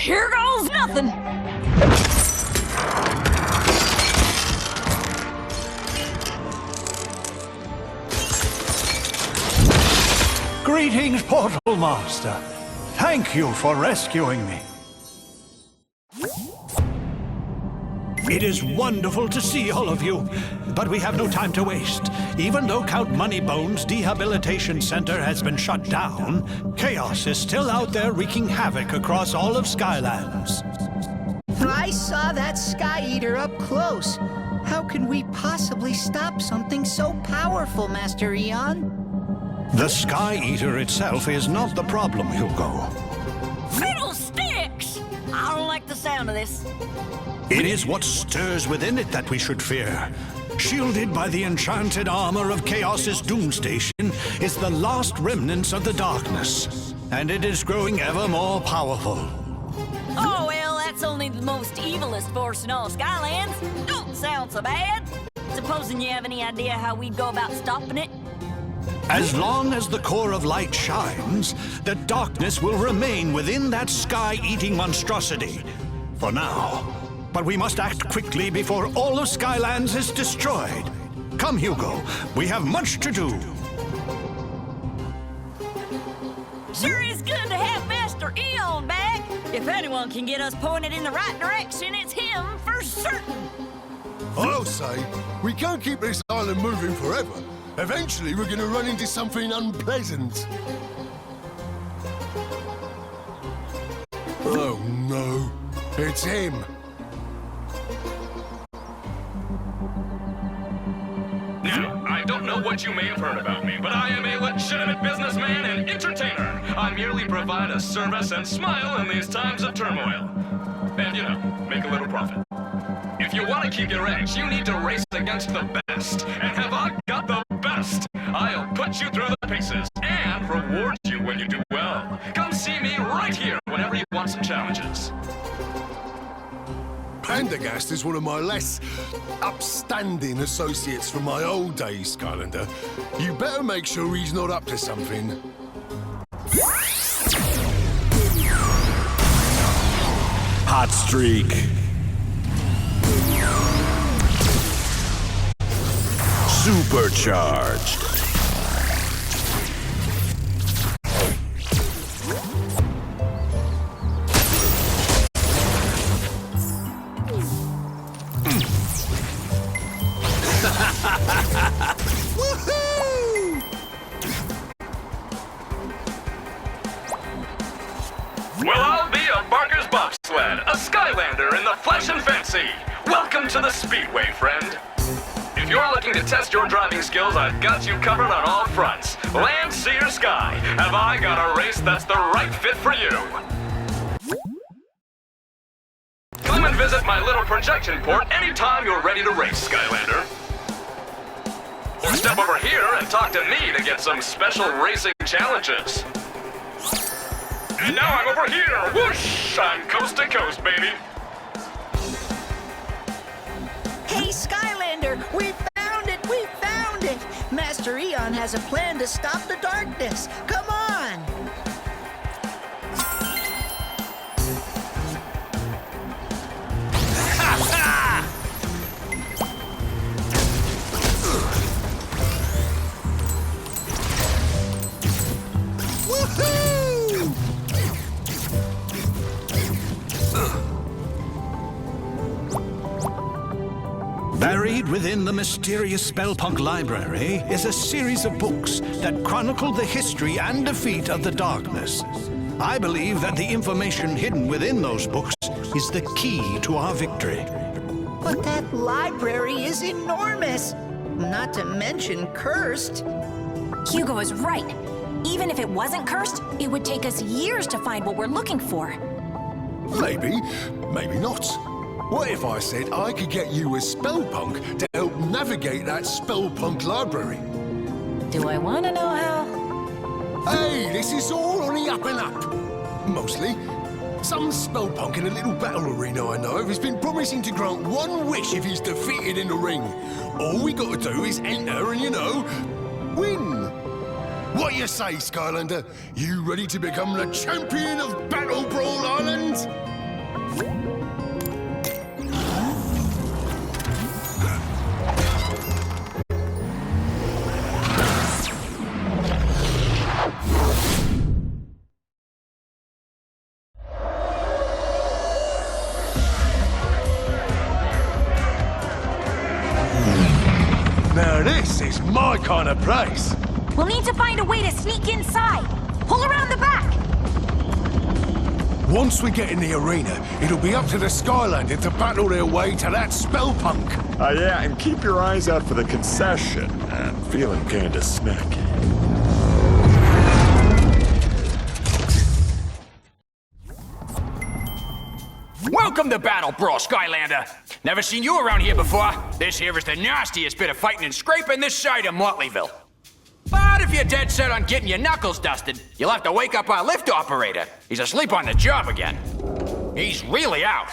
Here goes nothing. Greetings, Portal Master. Thank you for rescuing me. It is wonderful to see all of you, but we have no time to waste. Even though Count Moneybone's Rehabilitation Center has been shut down, chaos is still out there wreaking havoc across all of Skylands. I saw that Sky Eater up close. How can we possibly stop something so powerful, Master Eon? The Sky Eater itself is not the problem, Hugo. Fiddlesticks! I don't like the sound of this. It is what stirs within it that we should fear. Shielded by the enchanted armor of Chaos's Doom Station is the last remnants of the darkness, and it is growing ever more powerful. Oh, well, that's only the most evilest force in all Skylands. Don't sound so bad. Supposing you have any idea how we'd go about stopping it? As long as the core of light shines, the darkness will remain within that sky-eating monstrosity. For now. But we must act quickly before all of Skylands is destroyed. Come, Hugo. We have much to do. Sure is good to have Master Eon back. If anyone can get us pointed in the right direction, it's him for certain. I'll say, we can't keep this island moving forever. Eventually, we're going to run into something unpleasant. Oh, no. It's him. Now, I don't know what you may have heard about me, but I am a legitimate businessman and entertainer. I merely provide a service and smile in these times of turmoil. And, you know, make a little profit. If you want to keep your edge, you need to race against the best. And have I got the best? I'll put you through the paces and reward you when you do well. Come see me right here whenever you want some challenges. Pandagast is one of my less upstanding associates from my old days, Skylander. You better make sure he's not up to something. Hot streak. Supercharged. Woohoo! Well, I'll be a Barker's bobsled, a Skylander in the flesh and fancy. Welcome to the Speedway, friend. If you're looking to test your driving skills, I've got you covered on all fronts. Land, sea, or sky, have I got a race that's the right fit for you? Come and visit my little projection port anytime you're ready to race, Skylander. Or step over here and talk to me to get some special racing challenges. And now I'm over here, whoosh! I'm coast to coast, baby. Hey, Skylander, we found it! We found it! Master Eon has a plan to stop the darkness. Come on! Woohoo! Buried within the mysterious Spellpunk Library is a series of books that chronicle the history and defeat of the darkness. I believe that the information hidden within those books is the key to our victory. But that library is enormous! Not to mention cursed. Hugo is right. Even if it wasn't cursed, it would take us years to find what we're looking for. Maybe, maybe not. What if I said I could get you a Spellpunk to help navigate that Spellpunk library? Do I want to know how? Hey, this is all on the up and up. Mostly. Some Spellpunk in a little battle arena I know of has been promising to grant one wish if he's defeated in the ring. All we gotta do is enter and, you know, win. What you say, Skylander? You ready to become the champion of Battle Brawl Island? Now this is my kind of place. We'll need to find a way to sneak inside. Pull around the back. Once we get in the arena, it'll be up to the Skylanders to battle their way to that spellpunk. Yeah, and keep your eyes out for the concession. I'm feeling kinda snacky. Welcome to Battle Brawl, Skylander. Never seen you around here before. This here is the nastiest bit of fighting and scraping this side of Motleyville. But if you're dead set on getting your knuckles dusted, you'll have to wake up our lift operator. He's asleep on the job again. He's really out.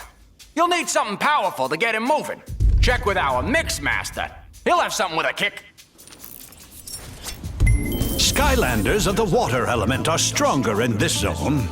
You'll need something powerful to get him moving. Check with our Mix Master. He'll have something with a kick. Skylanders of the water element are stronger in this zone.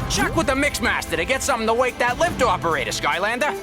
Check with the Mix Master to get something to wake that lift operator, Skylander.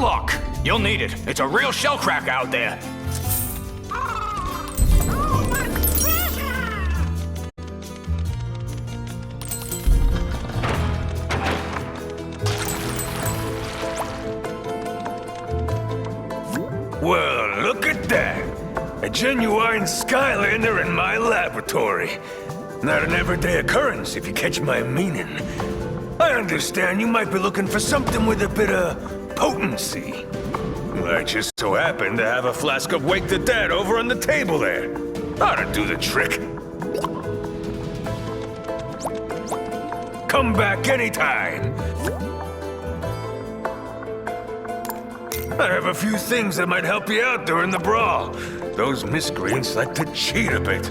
Look, you'll need it. It's a real shellcracker out there. Well, look at that. A genuine Skylander in my laboratory. Not an everyday occurrence, if you catch my meaning. I understand you might be looking for something with a bit of potency. I just so happen to have a flask of Wake the Dead over on the table there. Ought to do the trick. Come back anytime. I have a few things that might help you out during the brawl. Those miscreants like to cheat a bit.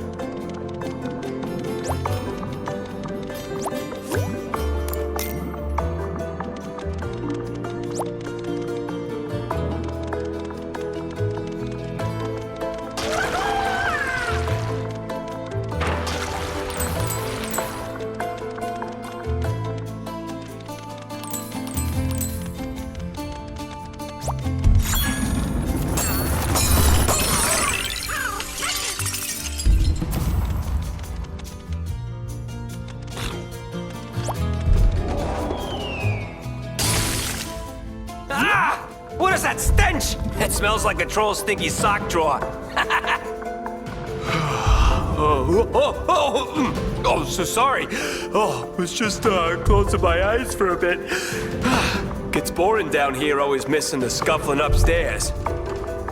What is that stench? It smells like a troll's stinky sock drawer. Oh, so sorry. Oh, was just closing my eyes for a bit. Gets boring down here, always missing the scuffling upstairs.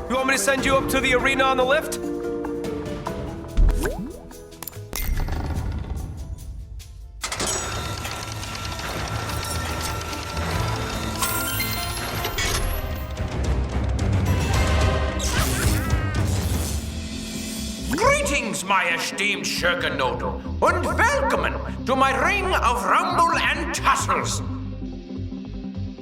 You want me to send you up to the arena on the lift? Greetings, my esteemed Shurkenoodle, and welcome to my ring of rumble and tussles.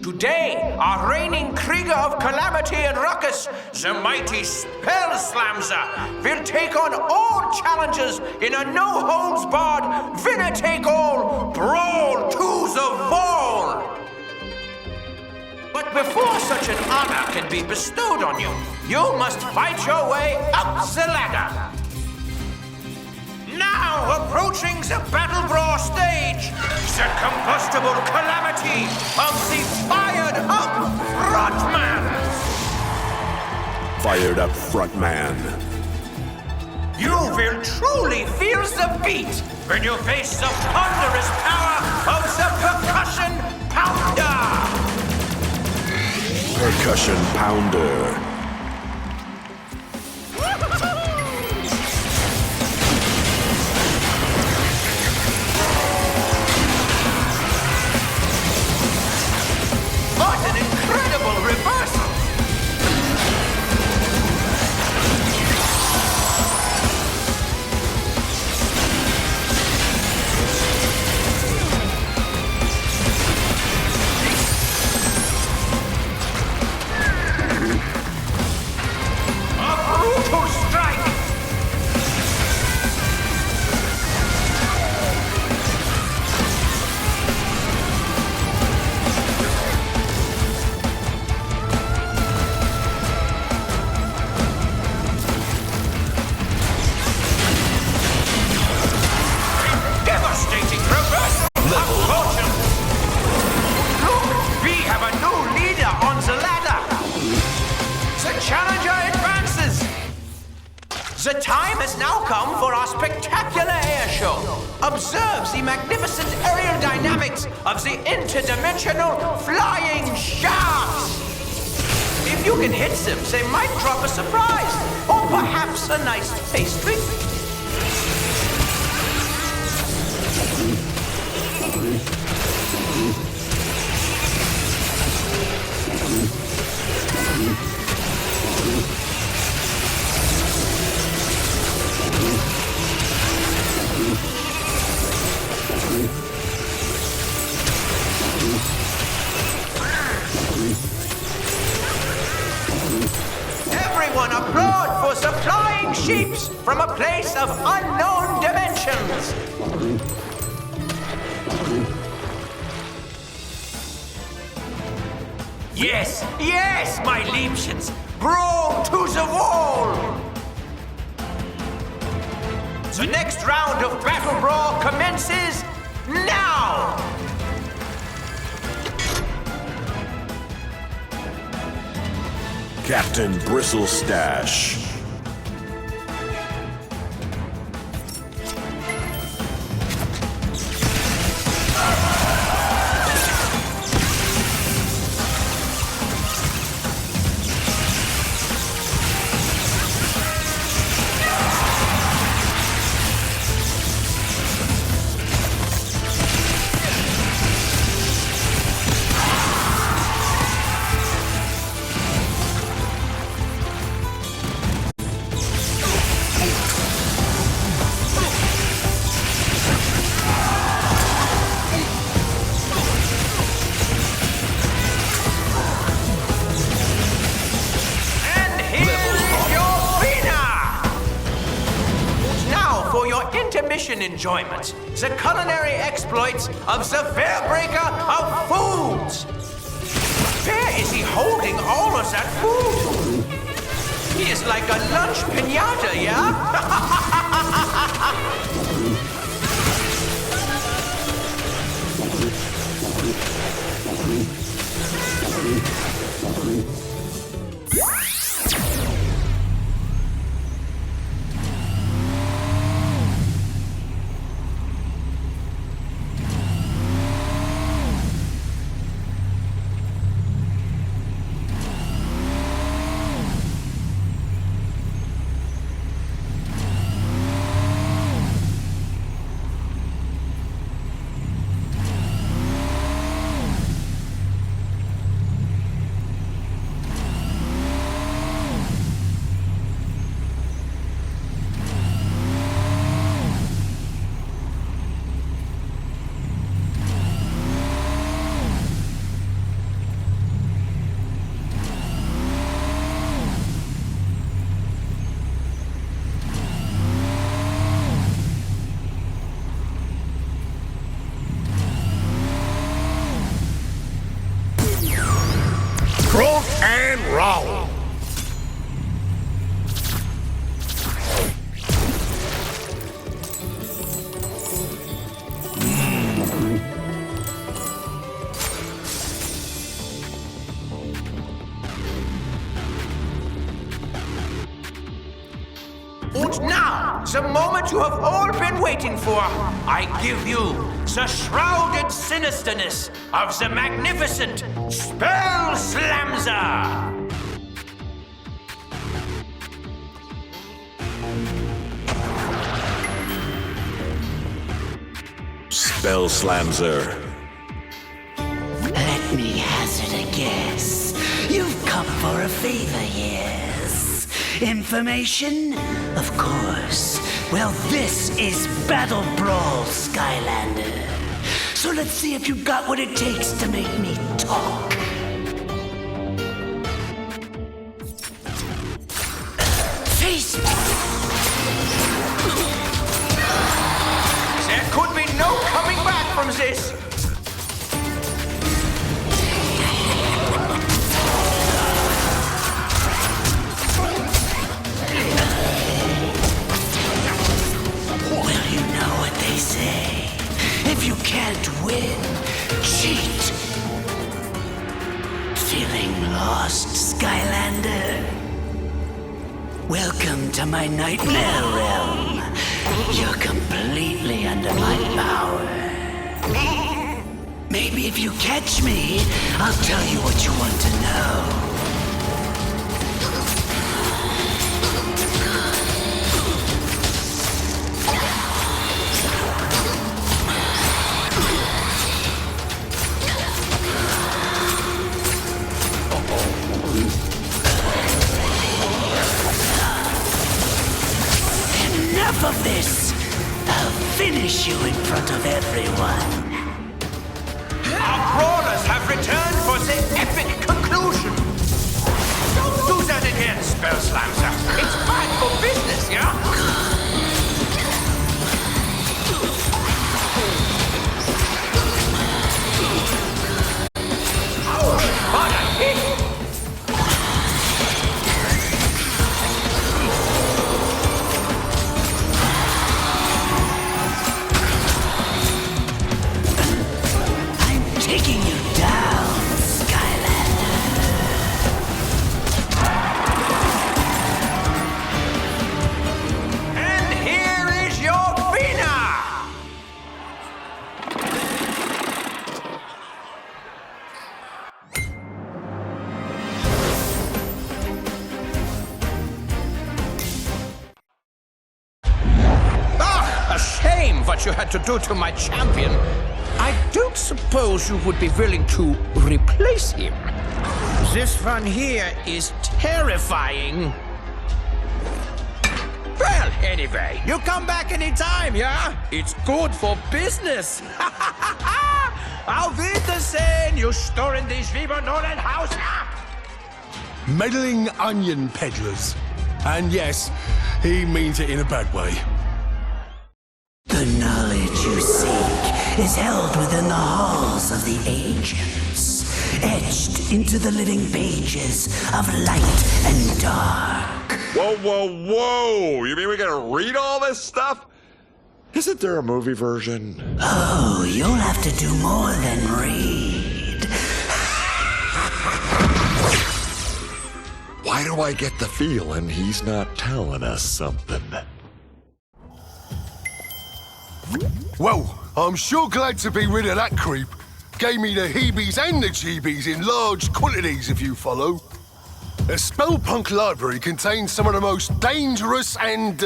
Today, our reigning Krieger of Calamity and Ruckus, the mighty Spellslamzer, will take on all challengers in a no-holds-barred, winner-take-all brawl to the wall. But before such an honor can be bestowed on you, you must fight your way up the ladder. Now approaching the Battle Brawl stage, the combustible calamity of the Fired Up Frontman! Fired Up Frontman. You will truly feel the beat when you face the ponderous power of the Percussion Pounder! Percussion Pounder. What an incredible reversal! A brutal strike! Devastating reversal of fortune! Look, we have a new leader on the ladder! The challenger advances! The time has now come for our spectacular air show. Observe the magnificent aerial dynamics of the interdimensional flying sharks! If you can hit them, they might drop a surprise, or perhaps a nice pastry. Everyone applaud for the flying sheeps from a place of unknown dimensions. Yes, yes, my Liebchens, brawl to the wall. The next round of Battle Brawl commences now. Captain Bristlestash. Intermission enjoyment, the culinary exploits of the Fairbreaker of Foods. Where is he holding all of that food? He is like a lunch piñata, yeah? And roll. And now, the moment you have all been waiting for, I give you the shrouded sinisterness of the magnificent Spell Slamzer! Spell Slamzer. Let me hazard a guess. You've come for a favor, yes? Information? Of course. Well, this is Battle Brawl, Skylander. So let's see if you've got what it takes to make me talk. Face me! There could be no coming back from this! Well, you know what they say. If you can't win, cheat. Feeling lost, Skylander? Welcome to my nightmare realm. You're completely under my power. Maybe if you catch me, I'll tell you what you want to know. Enough of this! I'll finish you in front of everyone. Our brawlers have returned for the epic conclusion! Don't do that again, Spell Slamzer! It's bad for business, yeah? What a hit! what you had to do to my champion, I don't suppose you would be willing to replace him. This one here is terrifying. Well, anyway, you come back anytime, yeah? It's good for business. Auf Wiedersehen, you stören schwiebernolen Haus. Meddling onion peddlers. And yes, he means it in a bad way. The knowledge you seek is held within the halls of the ancients, etched into the living pages of light and dark. Whoa, whoa, whoa! You mean we gotta read all this stuff? Isn't there a movie version? Oh, you'll have to do more than read. Why do I get the feeling he's not telling us something? Well, I'm sure glad to be rid of that creep. Gave me the heebies and the jeebies in large quantities, if you follow. A Spellpunk library contains some of the most dangerous and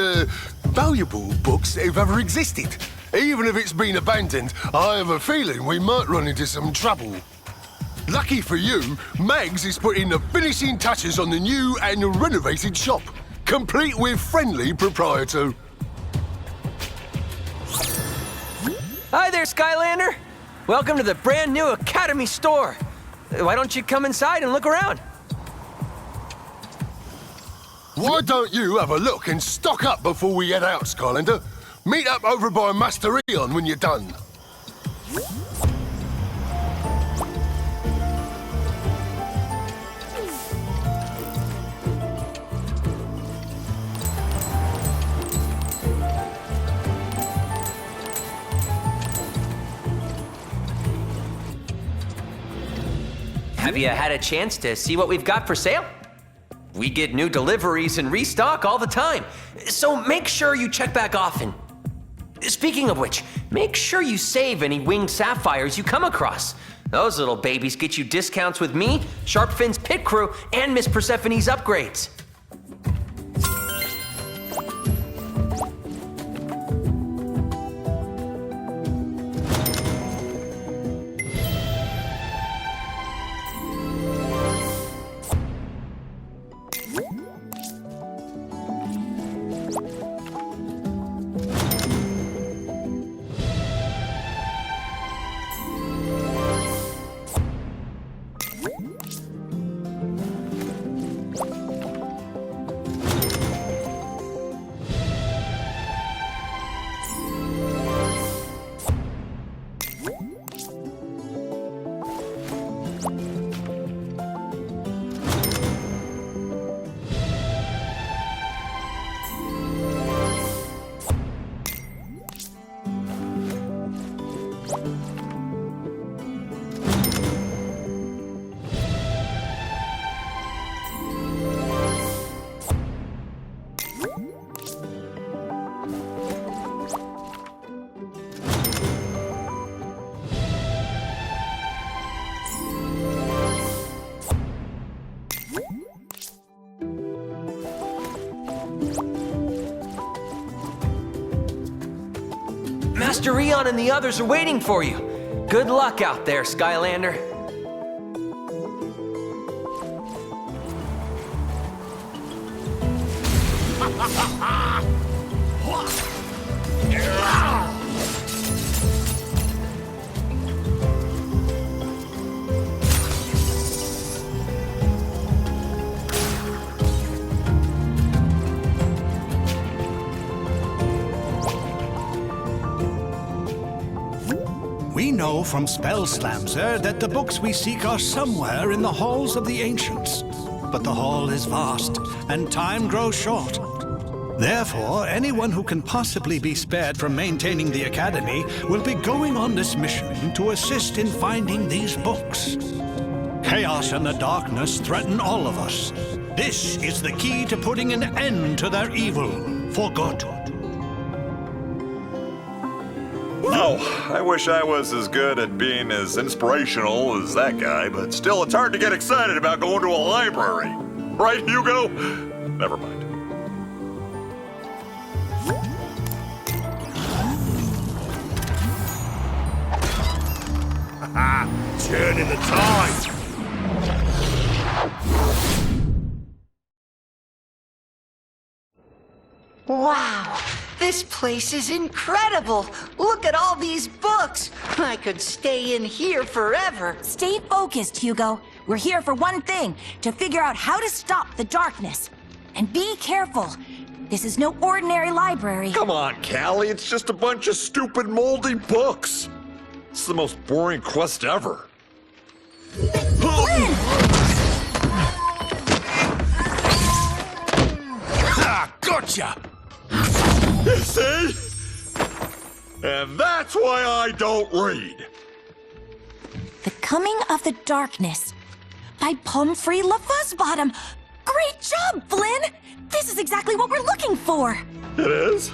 valuable books that have ever existed. Even if it's been abandoned, I have a feeling we might run into some trouble. Lucky for you, Mags is putting the finishing touches on the new and renovated shop, complete with friendly proprietor. Hi there, Skylander. Welcome to the brand new Academy store. Why don't you come inside and look around? Why don't you have a look and stock up before we head out, Skylander? Meet up over by Master Eon when you're done. Have you had a chance to see what we've got for sale? We get new deliveries and restock all the time, so make sure you check back often. Speaking of which, make sure you save any winged sapphires you come across. Those little babies get you discounts with me, Sharpfin's pit crew, and Miss Persephone's upgrades. Master Eon and the others are waiting for you. Good luck out there, Skylander. We know from Spellslamser that the books we seek are somewhere in the halls of the ancients. But the hall is vast, and time grows short. Therefore, anyone who can possibly be spared from maintaining the Academy will be going on this mission to assist in finding these books. Chaos and the darkness threaten all of us. This is the key to putting an end to their evil, for good. Oh, I wish I was as good at being as inspirational as that guy, but still it's hard to get excited about going to a library. Right, Hugo? Never mind. Turning the tide. Wow, this place is incredible. Look at all these books. I could stay in here forever. Stay focused, Hugo. We're here for one thing, to figure out how to stop the darkness. And be careful. This is no ordinary library. Come on, Callie, it's just a bunch of stupid, moldy books. It's the most boring quest ever. Ah, gotcha! You see? And that's why I don't read. The Coming of the Darkness by Pumphrey LaFuzzbottom. Great job, Flynn! This is exactly what we're looking for. It is?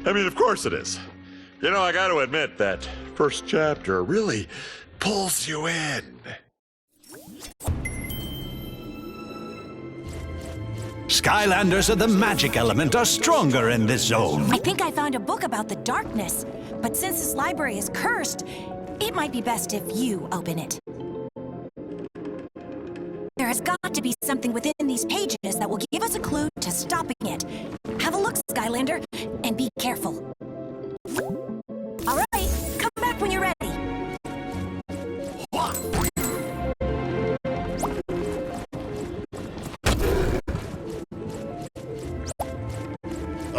I mean, of course it is. You know, I gotta admit that first chapter really pulls you in. Skylanders of the magic element are stronger in this zone. I think I found a book about the darkness, but since this library is cursed, it might be best if you open it. There has got to be something within these pages that will give us a clue to stopping it. Have a look, Skylander, and be careful. All right, come back when you're ready.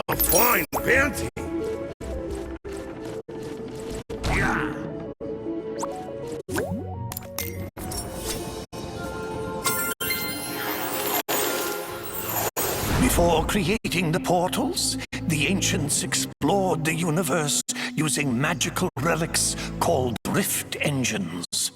A fine bounty. Yeah. Before creating the portals, the ancients explored the universe using magical relics called rift engines.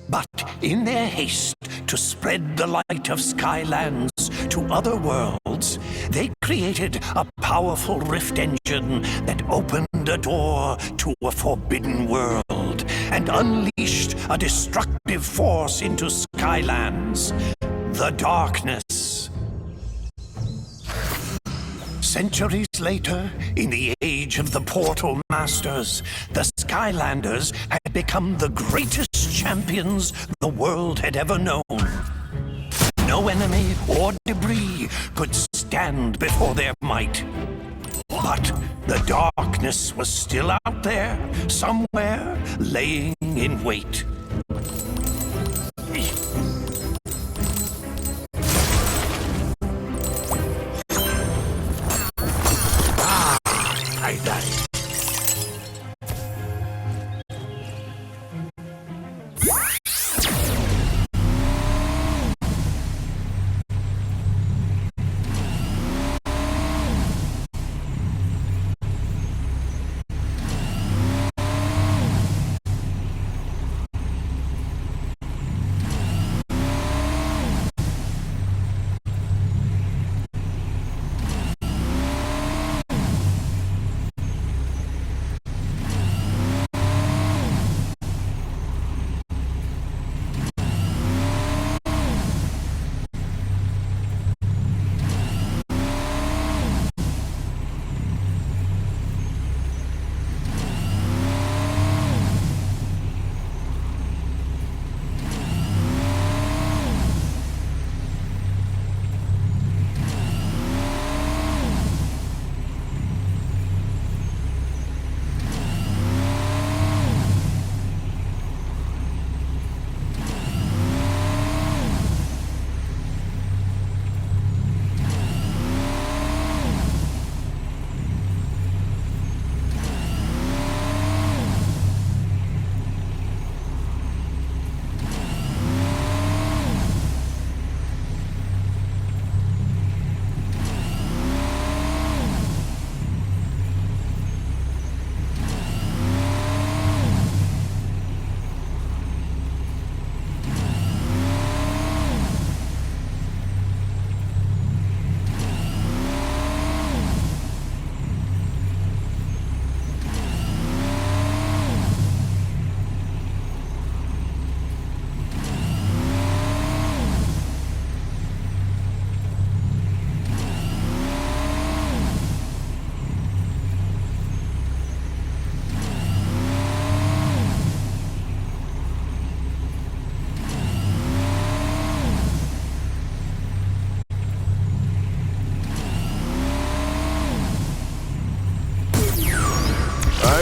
But in their haste to spread the light of Skylands to other worlds, they created a powerful rift engine that opened a door to a forbidden world and unleashed a destructive force into Skylands, the darkness. Centuries later, in the age of the Portal Masters, the Skylanders had become the greatest champions the world had ever known. No enemy or debris could stand before their might. But the darkness was still out there, somewhere, laying in wait. I got it.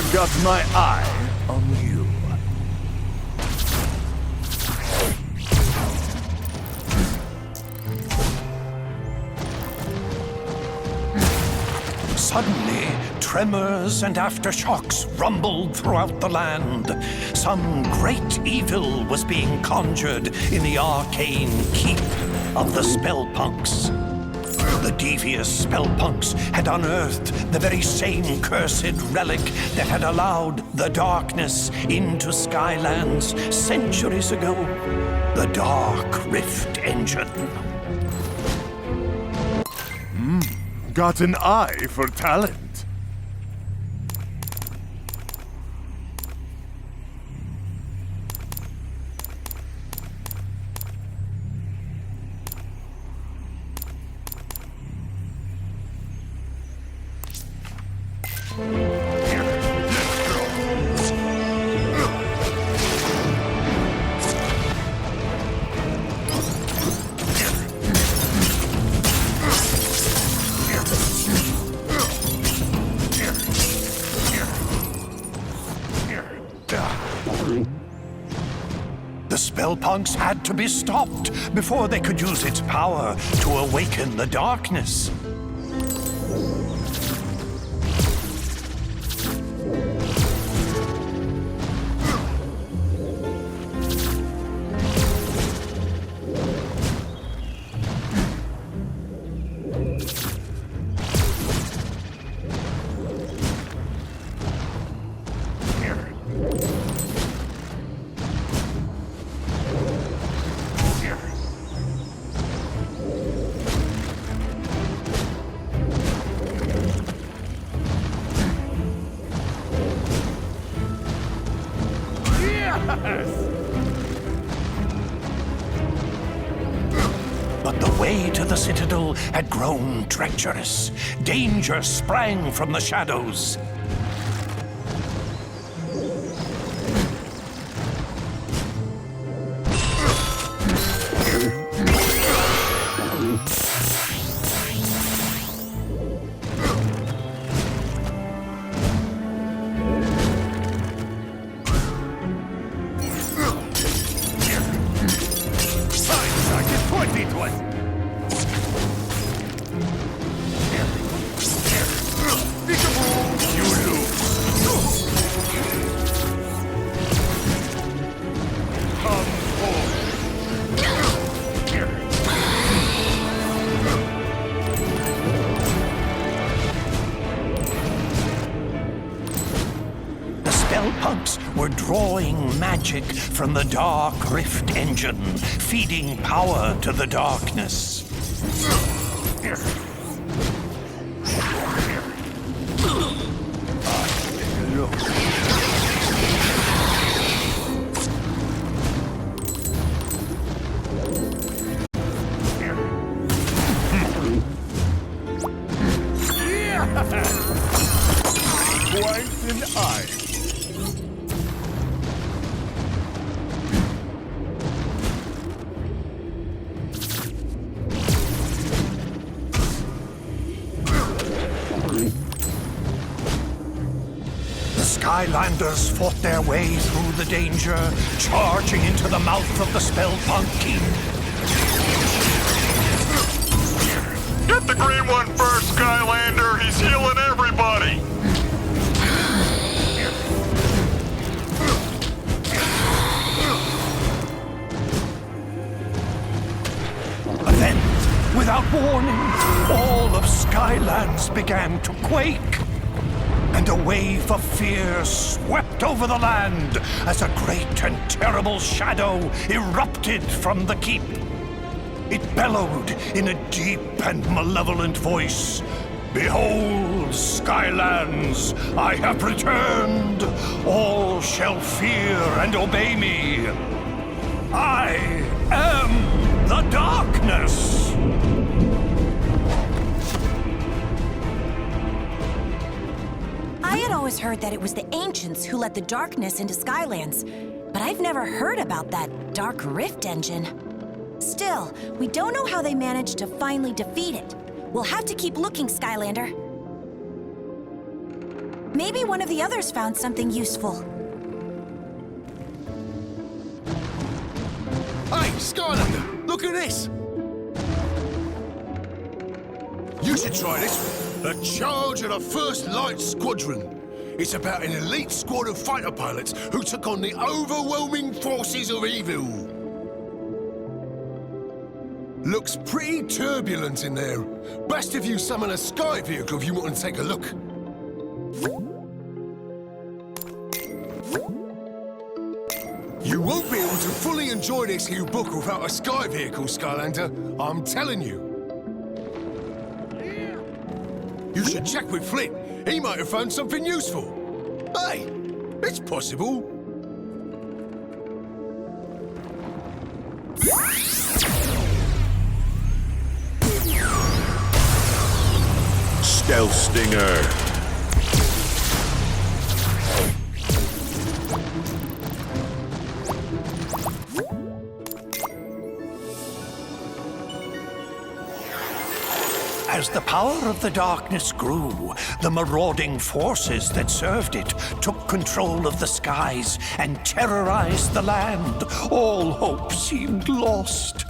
I've got my eye on you. Suddenly, tremors and aftershocks rumbled throughout the land. Some great evil was being conjured in the arcane keep of the Spellpunks. The devious Spellpunks had unearthed the very same cursed relic that had allowed the darkness into Skylands centuries ago. The Dark Rift Engine. Got an eye for talent. The Spellpunks had to be stopped before they could use its power to awaken the darkness. But the way to the Citadel had grown treacherous. Danger sprang from the shadows. Spellpunks were drawing magic from the Dark Rift Engine, feeding power to the darkness. Quite an eye. Skylanders fought their way through the danger, charging into the mouth of the Spellpunk Keep. Get the green one first, Skylander! He's healing everybody! But then, without warning, all of Skylands began to quake. And a wave of fear swept over the land as a great and terrible shadow erupted from the keep. It bellowed in a deep and malevolent voice. Behold, Skylands, I have returned. All shall fear and obey me. I am the darkness. I had always heard that it was the ancients who let the darkness into Skylands, but I've never heard about that Dark Rift Engine. Still, we don't know how they managed to finally defeat it. We'll have to keep looking, Skylander. Maybe one of the others found something useful. Hey, Skylander, look at this! You should try this. The Charge of the First Light Squadron. It's about an elite squad of fighter pilots who took on the overwhelming forces of evil. Looks pretty turbulent in there. Best if you summon a sky vehicle if you want to take a look. You won't be able to fully enjoy this here book without a sky vehicle, Skylander. I'm telling you. You should check with Flint. He might have found something useful. Hey, it's possible. Stealth Stinger. As the power of the darkness grew, the marauding forces that served it took control of the skies and terrorized the land. All hope seemed lost.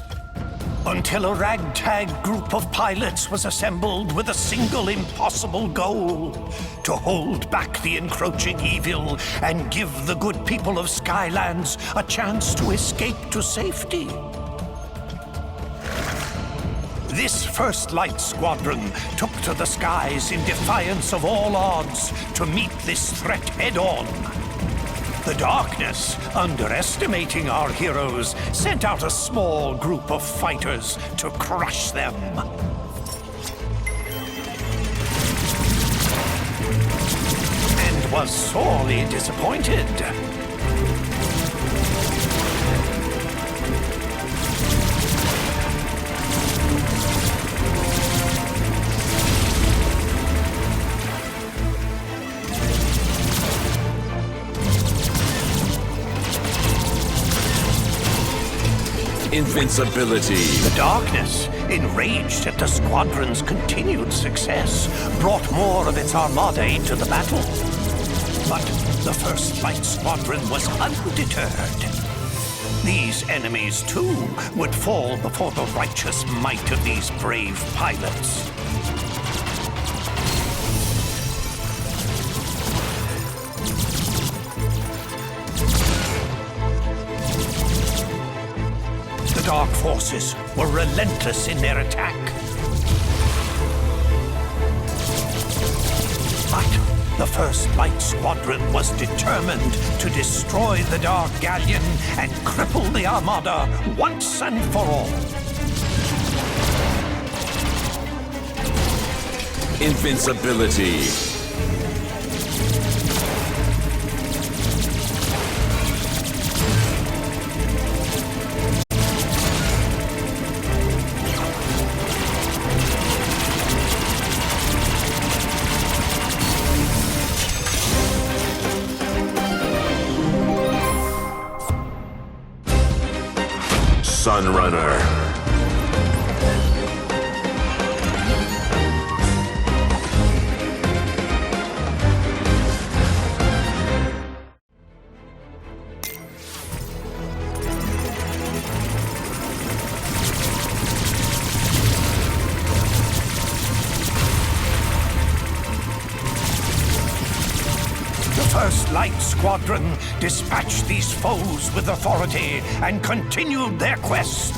Until a ragtag group of pilots was assembled with a single impossible goal: to hold back the encroaching evil and give the good people of Skylands a chance to escape to safety. This First Light Squadron took to the skies in defiance of all odds to meet this threat head-on. The darkness, underestimating our heroes, sent out a small group of fighters to crush them. And was sorely disappointed. Invincibility. The darkness, enraged at the squadron's continued success, brought more of its armada into the battle. But the First Light Squadron was undeterred. These enemies, too, would fall before the righteous might of these brave pilots. The Dark Forces were relentless in their attack. But the First Light Squadron was determined to destroy the Dark Galleon and cripple the Armada once and for all. Invincibility. Sunrunner. First Light Squadron dispatched these foes with authority and continued their quest.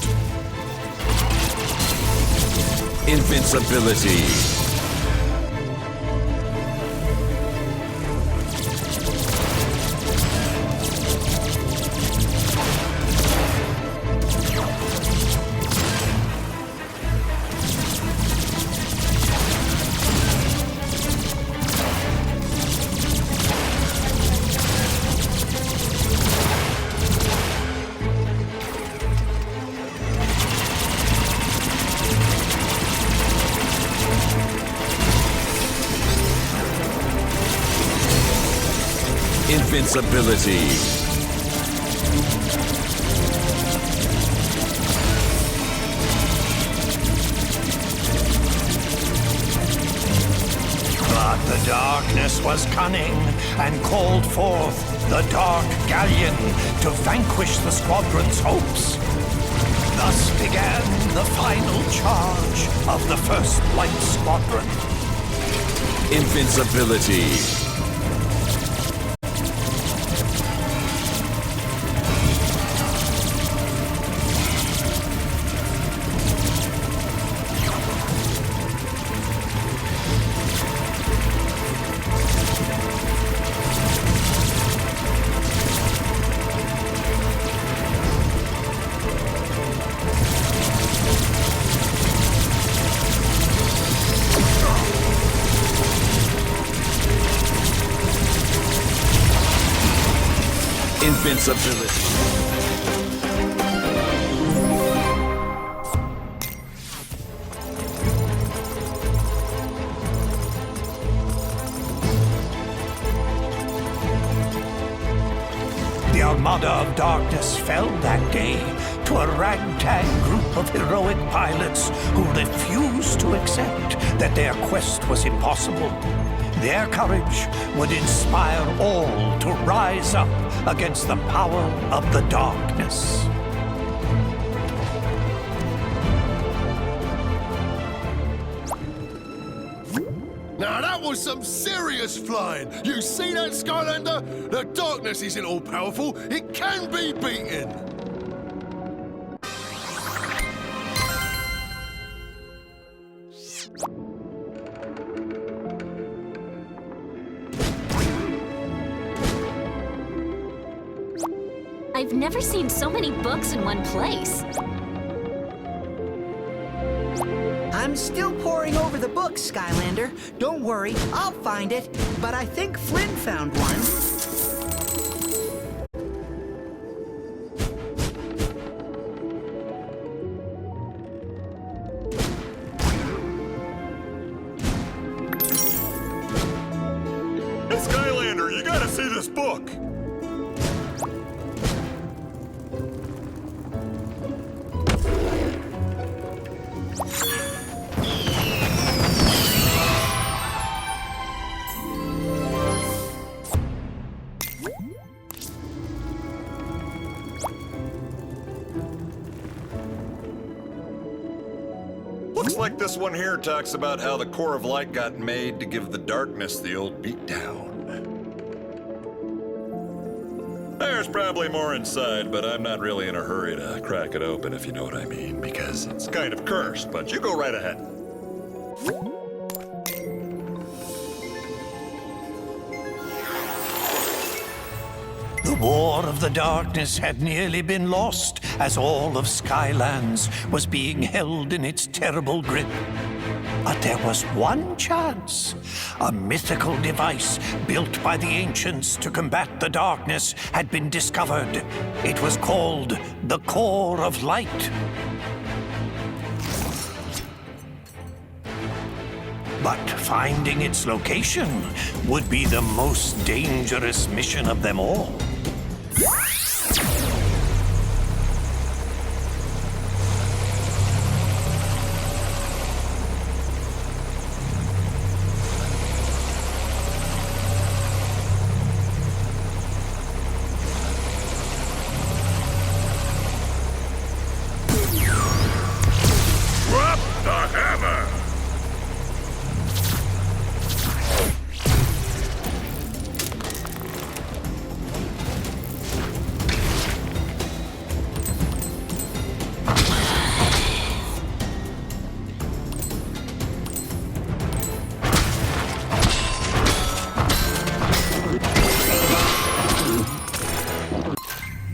Invincibility. Invincibility. But the darkness was cunning and called forth the Dark Galleon to vanquish the squadron's hopes. Thus began the final charge of the First Light Squadron. Invincibility. Invincibility. The Armada of Darkness fell that day to a ragtag group of heroic pilots who refused to accept that their quest was impossible. Their courage would inspire all to rise up against the power of the darkness. Now that was some serious flying. You see that, Skylander? The darkness isn't all powerful. It can be beaten. I've never seen so many books in one place. I'm still poring over the books, Skylander. Don't worry, I'll find it. But I think Flynn found one. Hey, Skylander, you gotta see this book. Looks like this one here talks about how the core of light got made to give the darkness the old beatdown. There's probably more inside, but I'm not really in a hurry to crack it open, if you know what I mean, because it's kind of cursed, but you go right ahead. The War of the Darkness had nearly been lost as all of Skylands was being held in its terrible grip. But there was one chance. A mythical device built by the ancients to combat the darkness had been discovered. It was called the Core of Light. But finding its location would be the most dangerous mission of them all. Drop the hammer!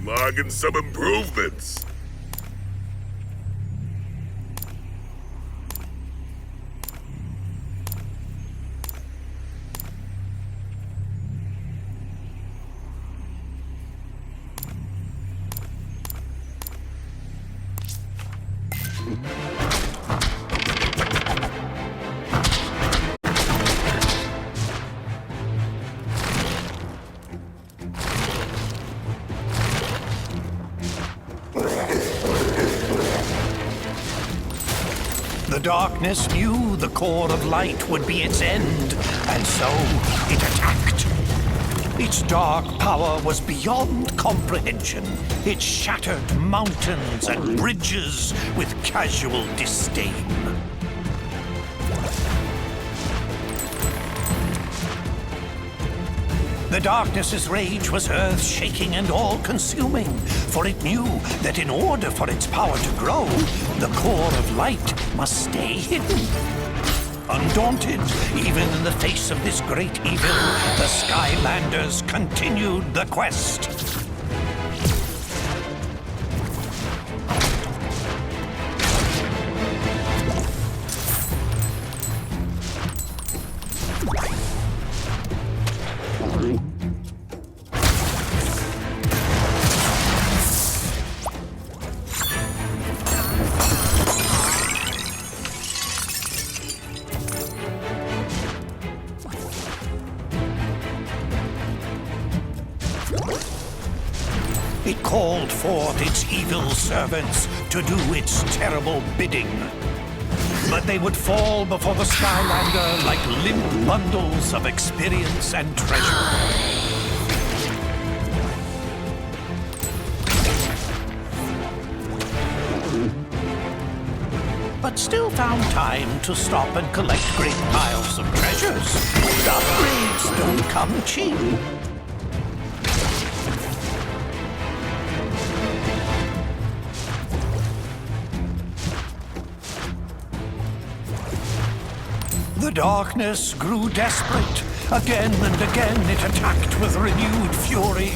Logging some improvements. The darkness knew the core of light would be its end, and so it attacked. Its dark power was beyond comprehension. It shattered mountains and bridges with casual disdain. The darkness's rage was earth-shaking and all-consuming, for it knew that in order for its power to grow, the core of light must stay hidden. Undaunted, even in the face of this great evil, the Skylanders continued the quest. It called forth its evil servants to do its terrible bidding. But they would fall before the Skylander like limp bundles of experience and treasure. But still found time to stop and collect great piles of treasures. The upgrades don't come cheap. The darkness grew desperate. Again and again it attacked with renewed fury.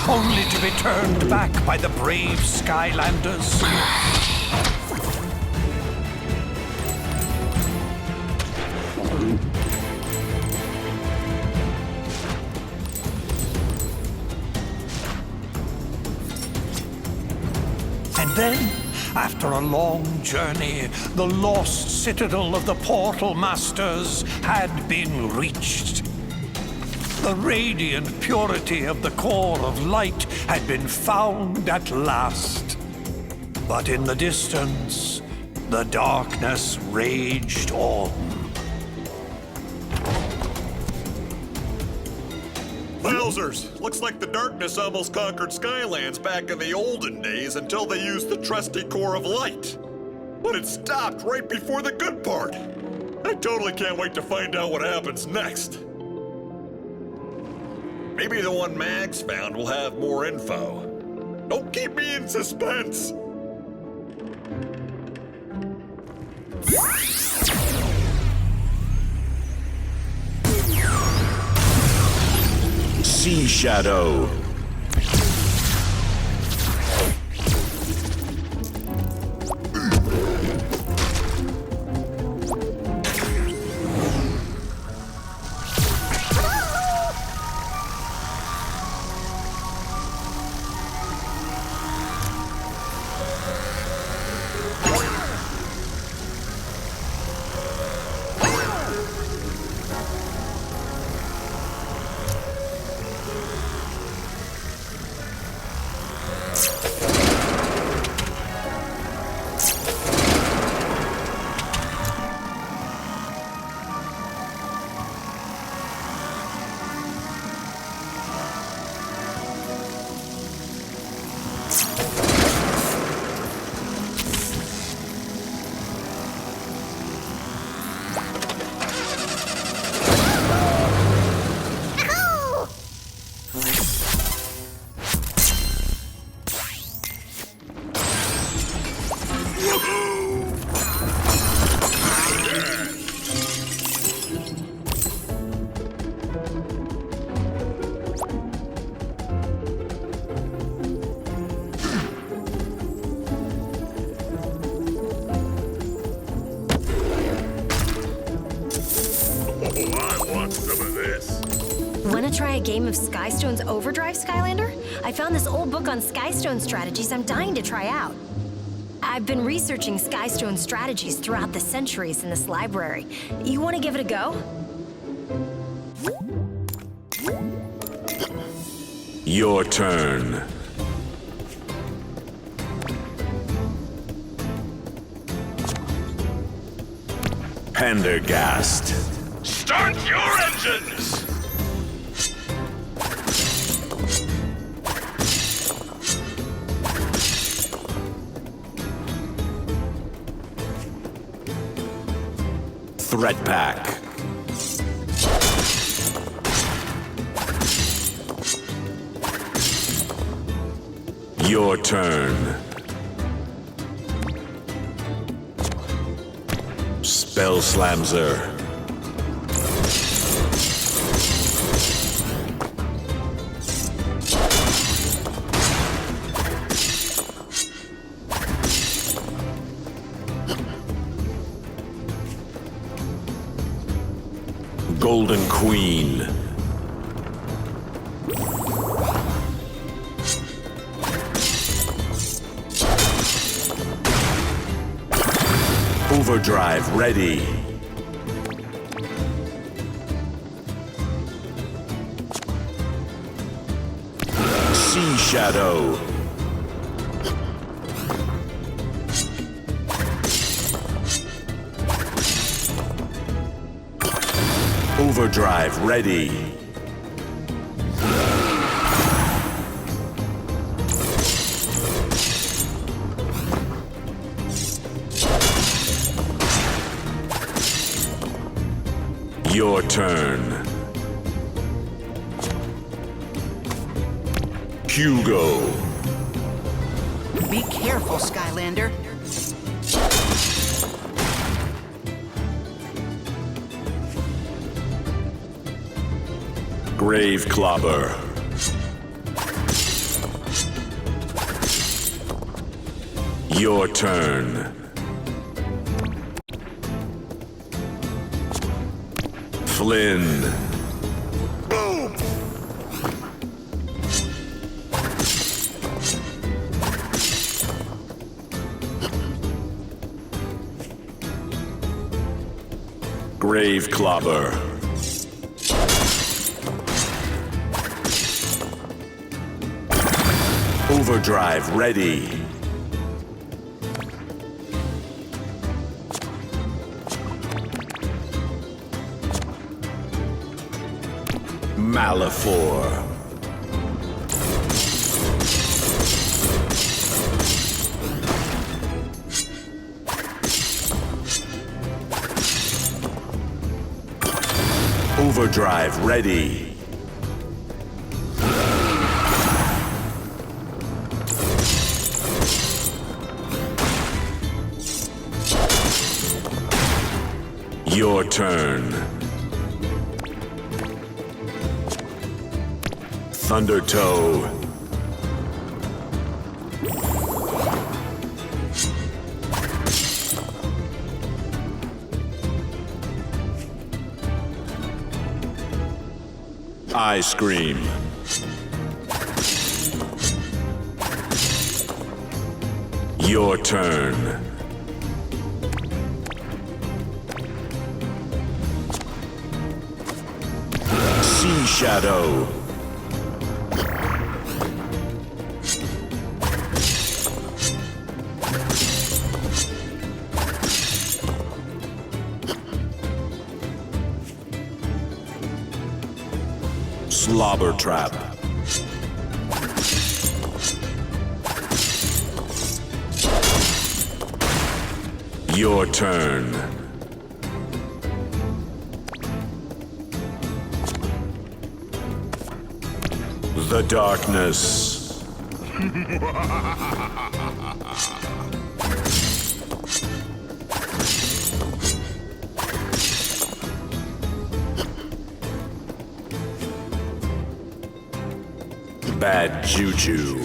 Only to be turned back by the brave Skylanders. And then, after a long journey, the lost citadel of the Portal Masters had been reached. The radiant purity of the core of light had been found at last. But in the distance, the darkness raged on. Wowzers! Looks like the darkness almost conquered Skylands back in the olden days until they used the trusty core of light. But it stopped right before the good part. I totally can't wait to find out what happens next. Maybe the one Max found will have more info. Don't keep me in suspense! Sea Shadow. Want to try a game of Skystone's Overdrive, Skylander? I found this old book on Skystone strategies I'm dying to try out. I I've been researching Skystone strategies throughout the centuries in this library. You want to give it a go? Your turn. Pendergast. Start your engines! Threat pack. Your turn. Spell Slamzer. Golden Queen. Overdrive ready. Sea Shadow. Overdrive ready. Your turn. Hugo. Be careful, Skylander. Grave Clobber. Your turn. Flynn. Boom! Grave Clobber. Overdrive ready. Malifor. Overdrive ready. Your turn. Thundertoe. Ice Cream. Your turn. Sea Shadow. Slobber Trap. Your turn. The darkness. Bad Juju.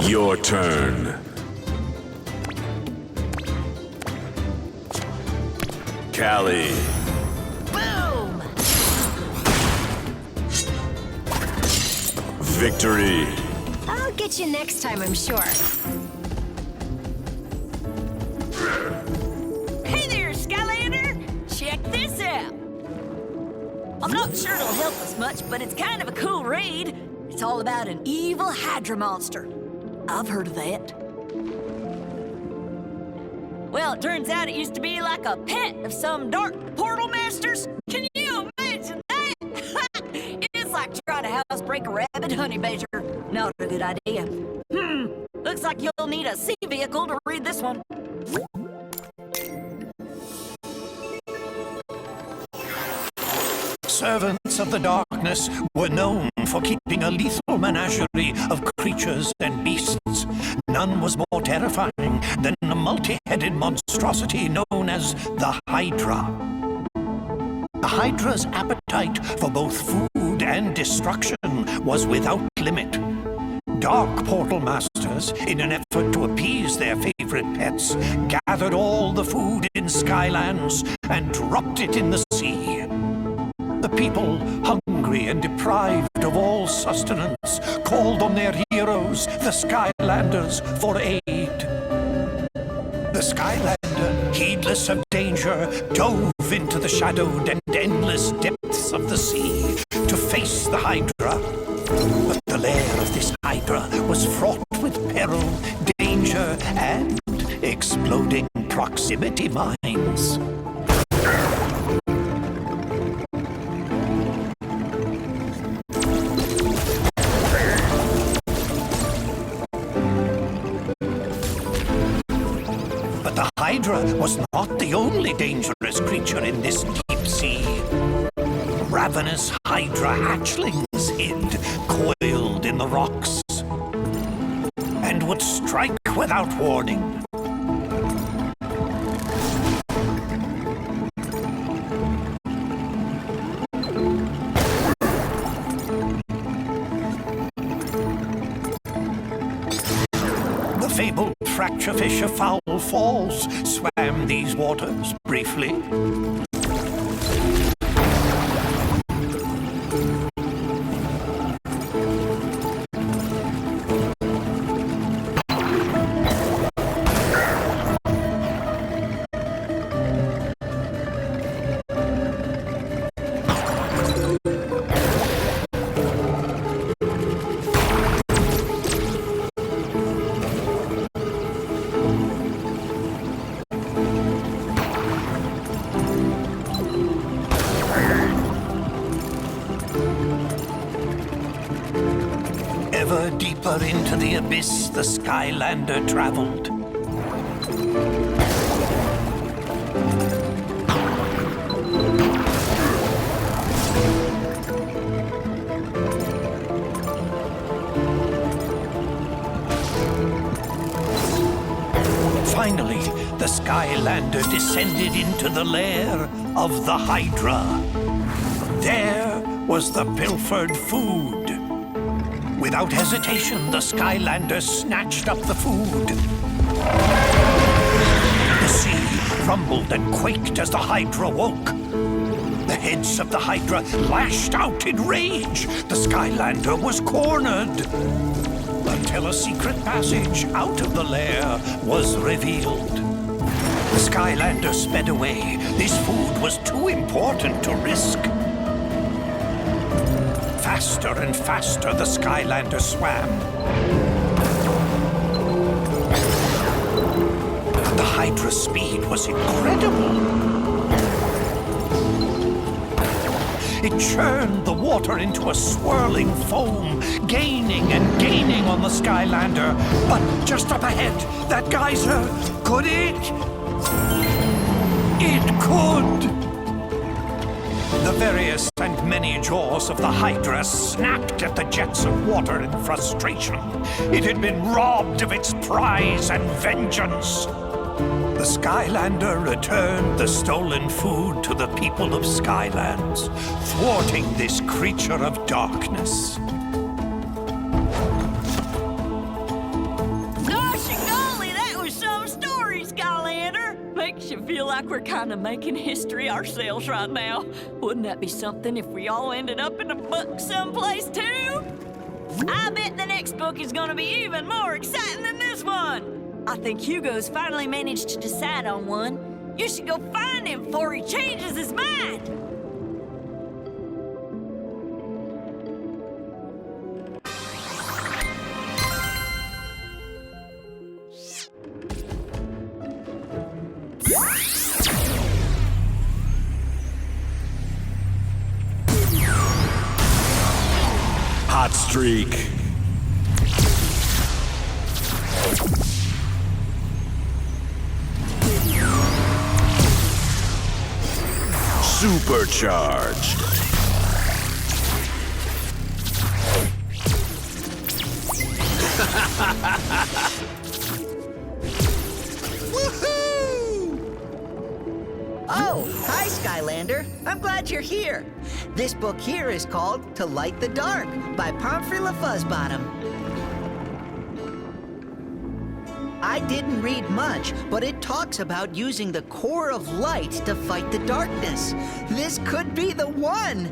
Your turn. Callie. Boom! victory. I'll get you next time, I'm sure. Hey there, Skylander! Check this out! I'm not sure it'll help us much, but it's kind of a cool read. It's all about an evil Hydra monster. I've heard of that. Well, it turns out it used to be like a pet of some dark portal masters. Can you imagine that? It's like trying to housebreak a rabbit honey badger. Not a good idea. Looks like you'll need a sea vehicle to read this one. Servants of the darkness were known for keeping a lethal menagerie of creatures and beasts. None was more terrifying than a multi-headed monstrosity known as the Hydra. The Hydra's appetite for both food and destruction was without limit. Dark portal masters, in an effort to appease their favorite pets, gathered all the food in Skylands and dropped it in the sea. The people, hungry and deprived of all sustenance, called on their heroes, the Skylanders, for aid. The Skylander, heedless of danger, dove into the shadowed and endless depths of the sea to face the Hydra. But the lair of this Hydra was fraught with peril, danger, and exploding proximity mines. The Hydra was not the only dangerous creature in this deep sea. Ravenous Hydra hatchlings hid, coiled in the rocks, and would strike without warning. The fabled fracture fish of Foul Falls swam these waters briefly. Ever deeper into the abyss, the Skylander traveled. Finally, the Skylander descended into the lair of the Hydra. There was the pilfered food. Without hesitation, the Skylander snatched up the food. The sea rumbled and quaked as the Hydra woke. The heads of the Hydra lashed out in rage. The Skylander was cornered. Until a secret passage out of the lair was revealed. The Skylander sped away. This food was too important to risk. Faster and faster the Skylander swam. But the Hydra's speed was incredible. It churned the water into a swirling foam, gaining and gaining on the Skylander. But just up ahead, that geyser, could it? It could! The various and many jaws of the Hydra snapped at the jets of water in frustration. It had been robbed of its prize and vengeance. The Skylander returned the stolen food to the people of Skylands, thwarting this creature of darkness. Gosh and golly, that was some story, Skylander! Makes you feel like we're kind of making history ourselves right now. Wouldn't that be something if we all ended up in a book someplace, too? I bet the next book is gonna be even more exciting than this one. I think Hugo's finally managed to decide on one. You should go find him before he changes his mind. Hot streak. Supercharged. Oh, hi, Skylander. I'm glad you're here. This book here is called To Light the Dark by Pomfrey LaFuzzbottom. I didn't read much, but it talks about using the core of light to fight the darkness. This could be the one!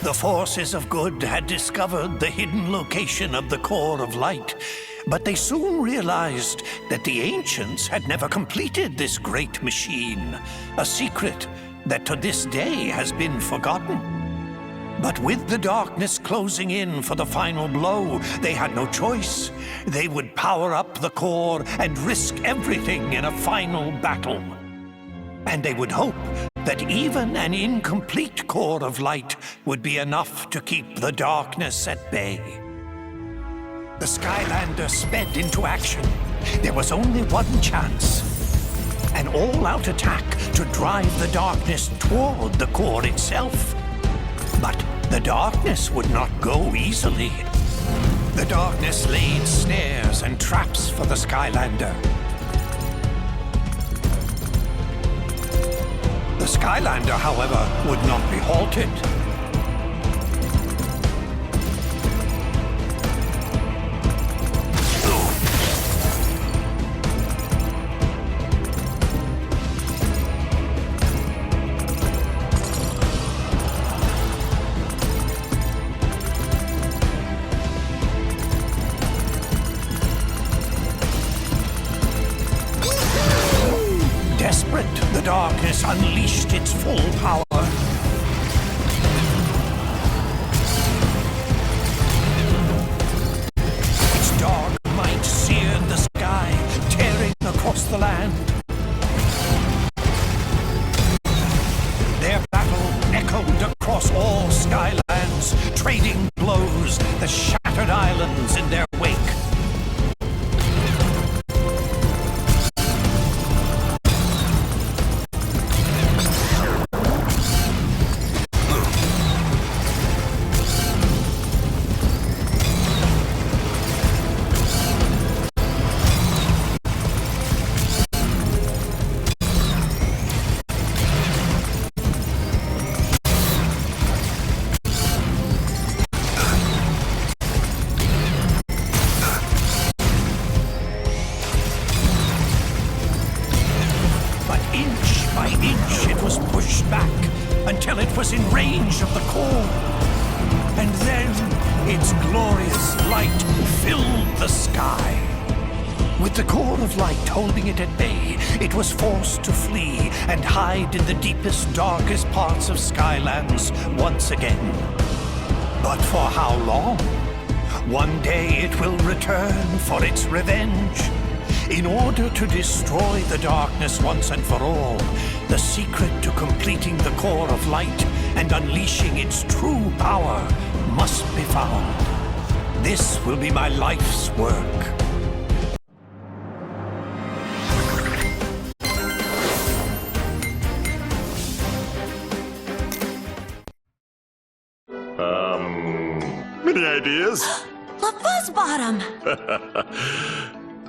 The forces of good had discovered the hidden location of the core of light, but they soon realized that the ancients had never completed this great machine, a secret that to this day has been forgotten. But with the darkness closing in for the final blow, they had no choice. They would power up the core and risk everything in a final battle. And they would hope that even an incomplete core of light would be enough to keep the darkness at bay. The Skylander sped into action. There was only one chance. An all-out attack to drive the darkness toward the core itself. But the darkness would not go easily. The darkness laid snares and traps for the Skylander. The Skylander, however, would not be halted. Desperate, the darkness unleashed its full power. Its dark might seared the sky, tearing across the land. Their battle echoed across all skylands, trading blows, the shattered islands in their wake. Until it was in range of the core. And then its glorious light filled the sky. With the core of light holding it at bay, it was forced to flee and hide in the deepest, darkest parts of Skylands once again. But for how long? One day it will return for its revenge. In order to destroy the darkness once and for all, the secret to completing the core of light and unleashing its true power must be found. This will be my life's work. Any ideas? LaFuzzbottom!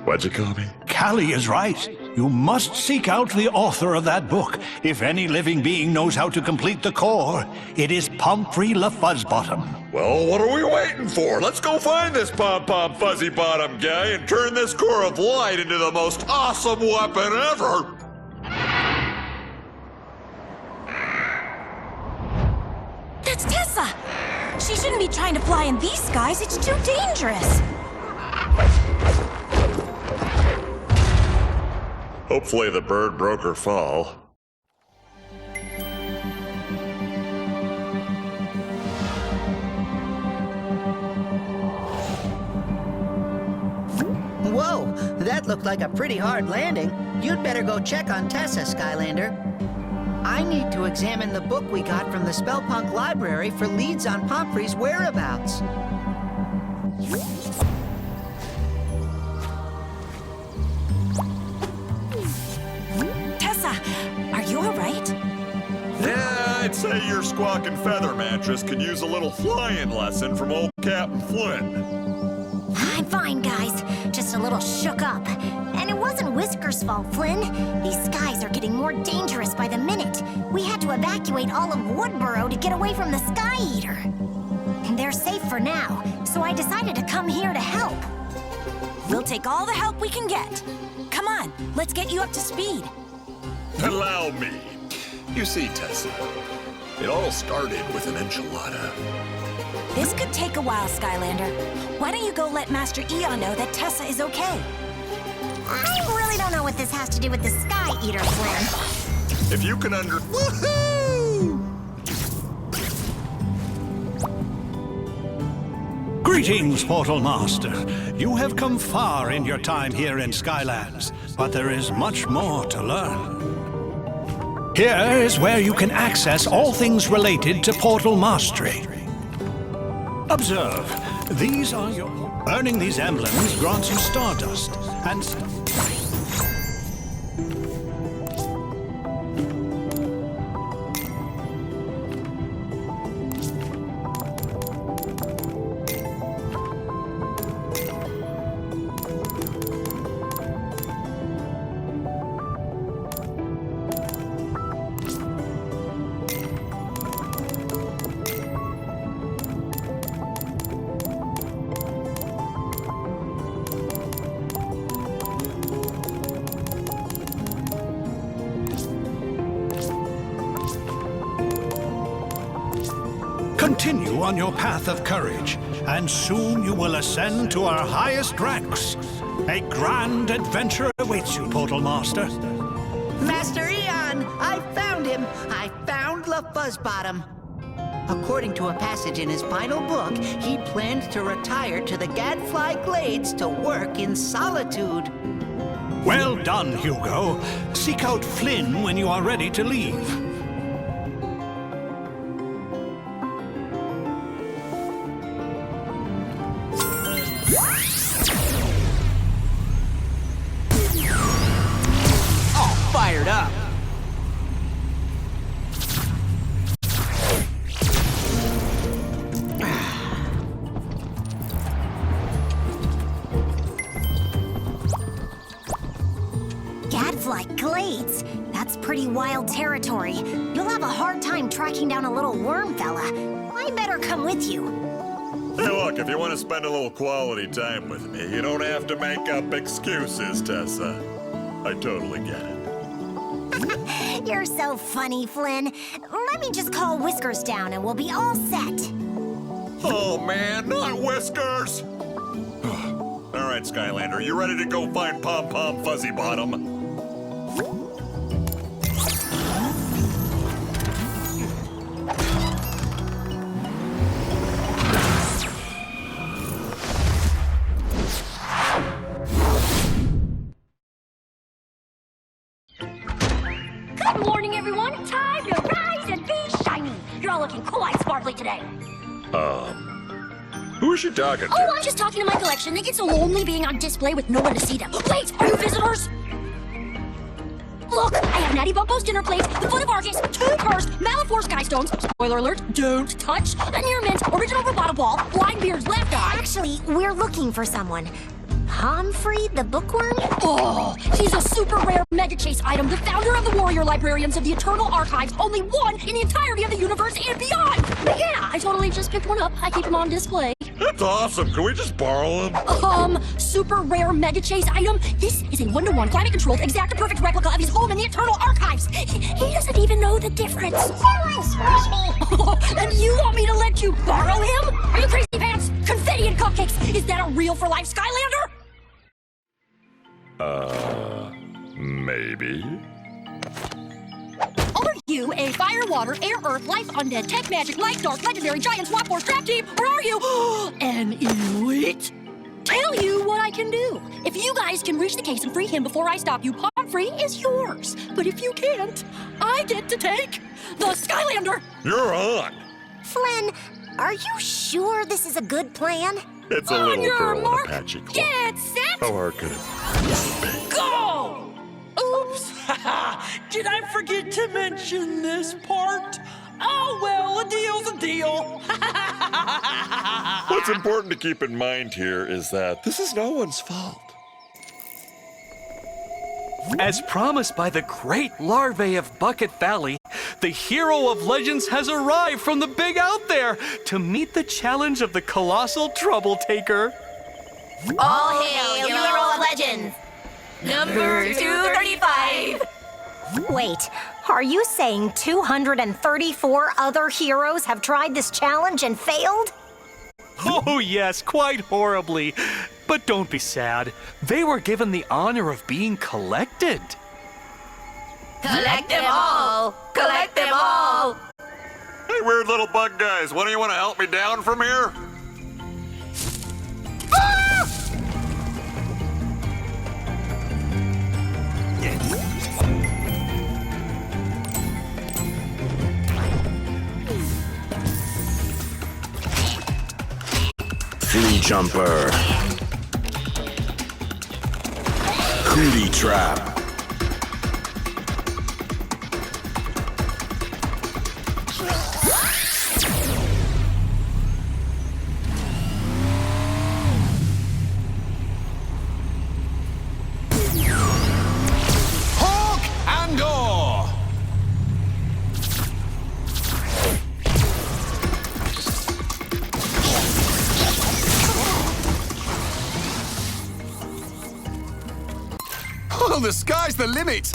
What'd you call me? Callie is right. You must seek out the author of that book. If any living being knows how to complete the core, it is Pomfrey LaFuzzbottom. Well, what are we waiting for? Let's go find this pom-pom fuzzy bottom guy and turn this core of light into the most awesome weapon ever! shouldn't be trying to fly in these skies. It's too dangerous. Hopefully the bird broke her fall. Whoa, that looked like a pretty hard landing. You'd better go check on Tessa, Skylander. I need to examine the book we got from the Spellpunk library for leads on Pomfrey's whereabouts. Tessa, are you all right? Yeah, I'd say your squawking feather mattress could use a little flying lesson from old Captain Flynn. I'm fine, guys. Just a little shook up. And it wasn't Whisker's fault, Flynn. These skies are getting more dangerous by the minute. We had to evacuate all of Woodboro to get away from the Sky Eater. They're safe for now, so I decided to come here to help. We'll take all the help we can get. Come on, let's get you up to speed. Allow me. You see, Tessa, it all started with an enchilada. This could take a while, Skylander. Why don't you go let Master Eon know that Tessa is okay? I really don't know what this has to do with the Sky Eater, Flynn. If you can Woohoo! Greetings, Portal Master. You have come far in your time here in Skylands, but there is much more to learn. Here is where you can access all things related to Portal Mastery. Observe, these are your... Earning these emblems grants you Stardust, and... Continue on your path of courage, and soon you will ascend to our highest ranks. A grand adventure awaits you, Portal Master. Master Eon, I found him. I found LaFuzzbottom. According to a passage in his final book, he planned to retire to the Gadfly Glades to work in solitude. Well done, Hugo. Seek out Flynn when you are ready to leave. Fired up. Gadfly Glades? That's pretty wild territory. You'll have a hard time tracking down a little worm fella. I better come with you. Hey, look, if you want to spend a little quality time with me, you don't have to make up excuses, Tessa. I totally get it. You're so funny, Flynn. Let me just call Whiskers down and we'll be all set. Oh, man, not Whiskers! All right, Skylander, you ready to go find Pom-Pom Fuzzy Bottom? Good morning, everyone. Time to rise and be shiny. You're all looking quite sparkly today. Who is she talking to? Oh, I'm just talking to my collection. They get so lonely being on display with no one to see them. Wait, are you visitors? Look, I have Natty Bumppo's dinner plates, the Foot of Argus, 2 Cursed, Malafor Sky Stones, spoiler alert, don't touch, a Near Mint, original Roboto Ball, Blindbeard's left eye. Actually, we're looking for someone. Pomfrey the Bookworm? Oh, he's a super rare Mega Chase item, the founder of the Warrior Librarians of the Eternal Archives, only one in the entirety of the universe and beyond. But yeah, I totally just picked one up. I keep him on display. That's awesome. Can we just borrow him? Super rare Mega Chase item. This is a 1-to-1 climate-controlled, exact-perfect replica of his home in the Eternal Archives. He doesn't even know the difference. Someone squish me! And you want me to let you borrow him? real-for-life Skylander? Maybe. Are you a fire, water, air, earth, life, undead, tech, magic, light, dark, legendary, giant, swap, force, trap team, or are you an elite? Tell you what I can do. If you guys can reach the case and free him before I stop you, Pomfrey is yours. But if you can't, I get to take the Skylander. You're on. Flynn, are you sure this is a good plan? It's a On little your girl in a mark, patchy cloak. get set, How hard could it be? go! Oops! Did I forget to mention this part? Oh, well, a deal's a deal. What's important to keep in mind here is that this is no one's fault. As promised by the great larvae of Bucket Valley, the hero of legends has arrived from the big out there to meet the challenge of the colossal trouble taker. All hail, hero of legends! Number 235! Wait, are you saying 234 other heroes have tried this challenge and failed? Oh yes, quite horribly. But don't be sad. They were given the honor of being collected. Collect them all! Collect them all! Hey, weird little bug guys, one of you want to help me down from here? Flea jumper. Cootie trap. Hawk and oar! Oh, the sky's the limit!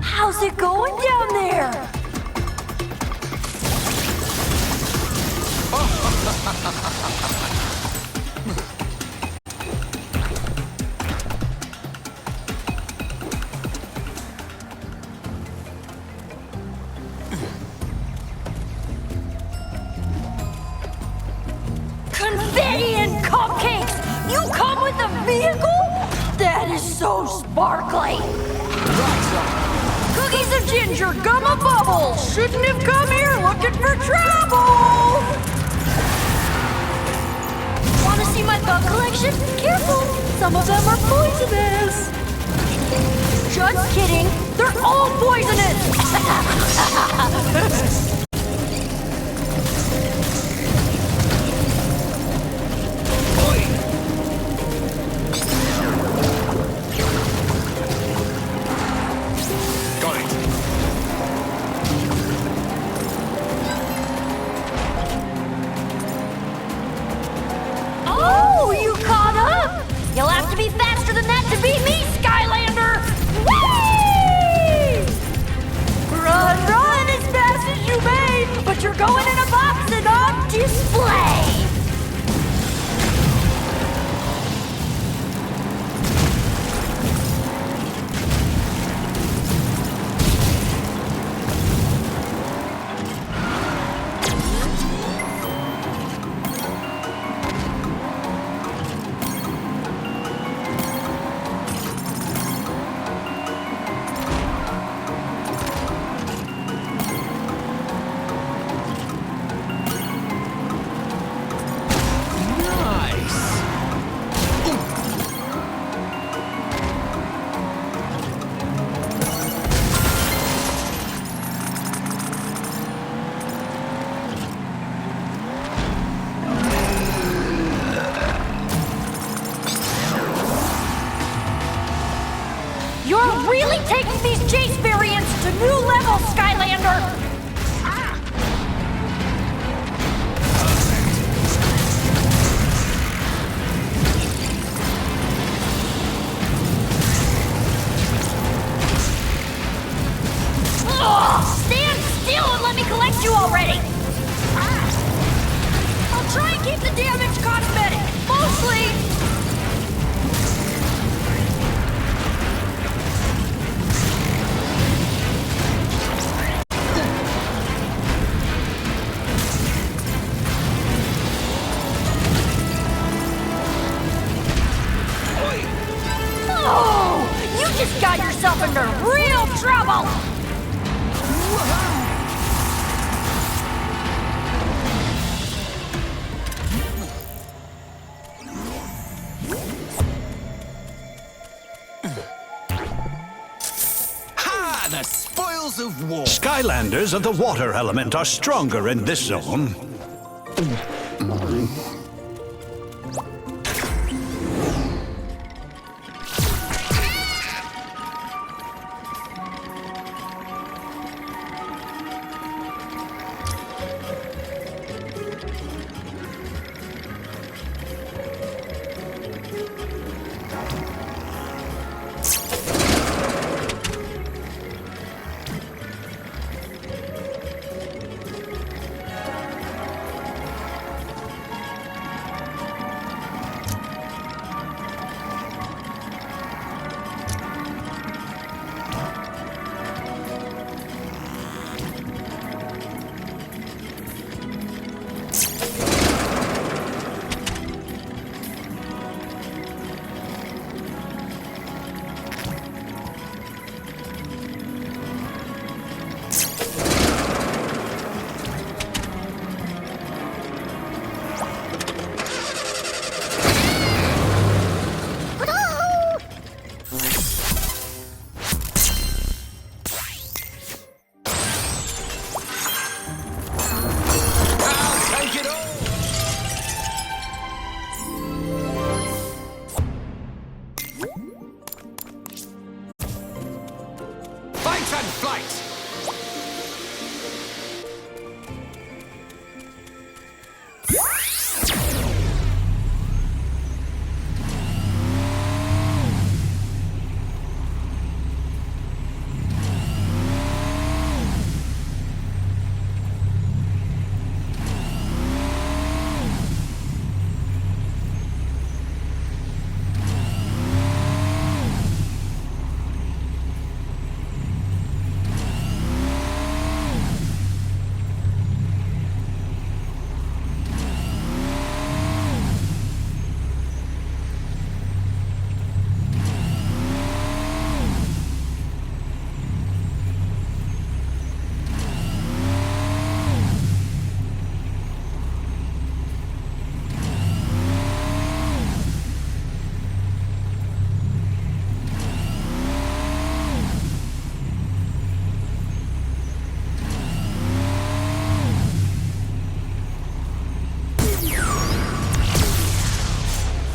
How's it going down there? Confetti and cupcakes! You come with a vehicle? That is so sparkly! Cookies of ginger, gum of bubbles! Shouldn't have come here looking for trouble! Wanna see my bug collection? Careful! Some of them are poisonous! Just kidding! They're all poisonous! Oh, you caught up! You'll have to be faster than that to beat me, Skylander! Whee! Run, run as fast as you may! already! I'll try and keep the damage cosmetic, mostly. Oh, you just got yourself into real trouble! Ha! The spoils of war. Skylanders of the water element are stronger in this zone.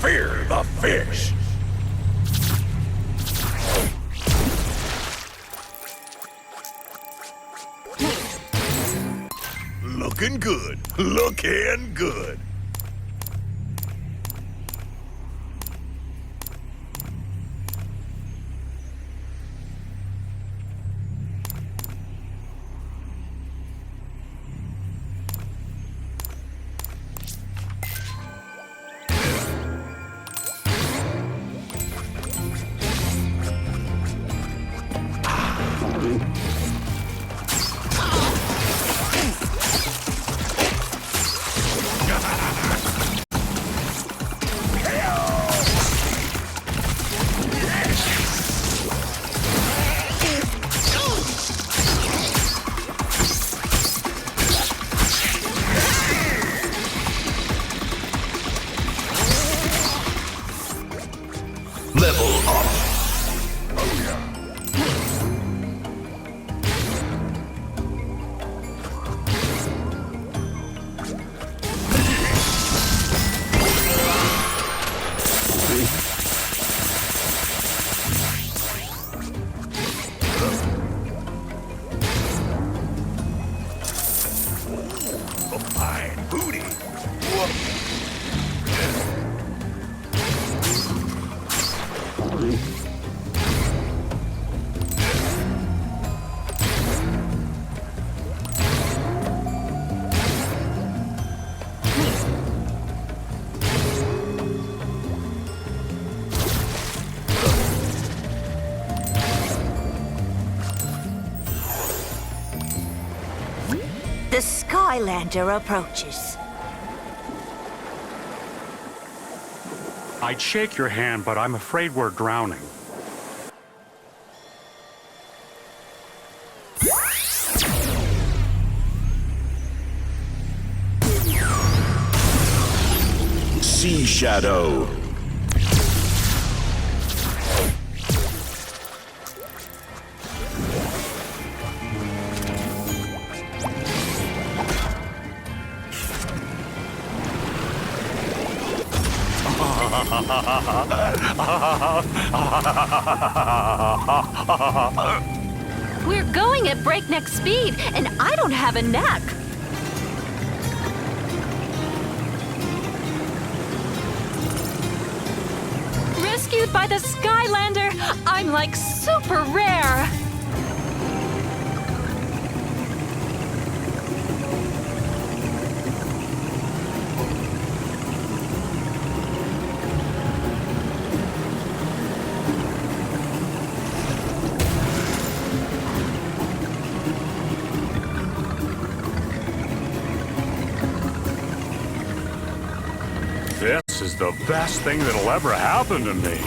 Fear the fish. Looking good. Looking good. Level up. Skylander approaches. I'd shake your hand, but I'm afraid we're drowning. Sea Shadow. We're going at breakneck speed, and I don't have a neck. Rescued by the Skylander, I'm like super rare. This is the best thing that'll ever happen to me.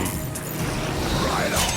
Right on.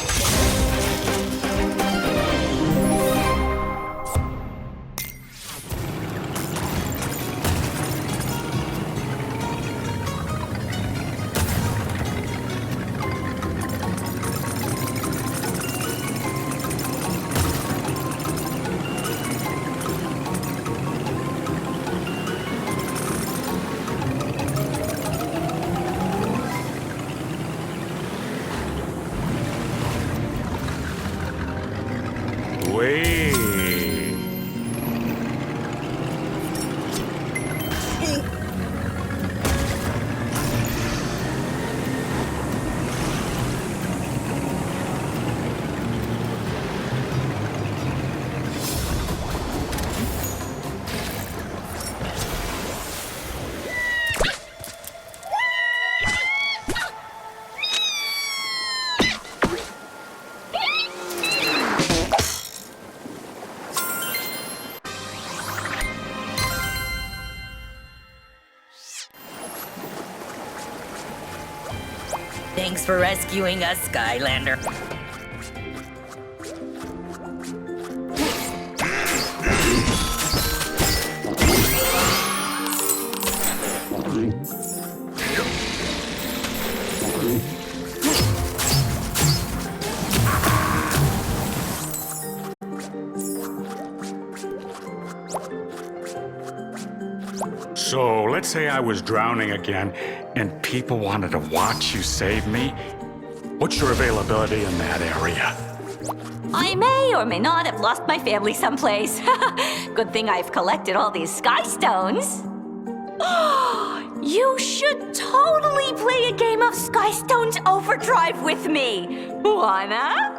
Thanks for rescuing us, Skylander. So, let's say I was drowning again, and people wanted to watch you save me. What's your availability in that area? I may or may not have lost my family someplace. Good thing I've collected all these sky stones. You should totally play a game of Sky Stones Overdrive with me. Wanna?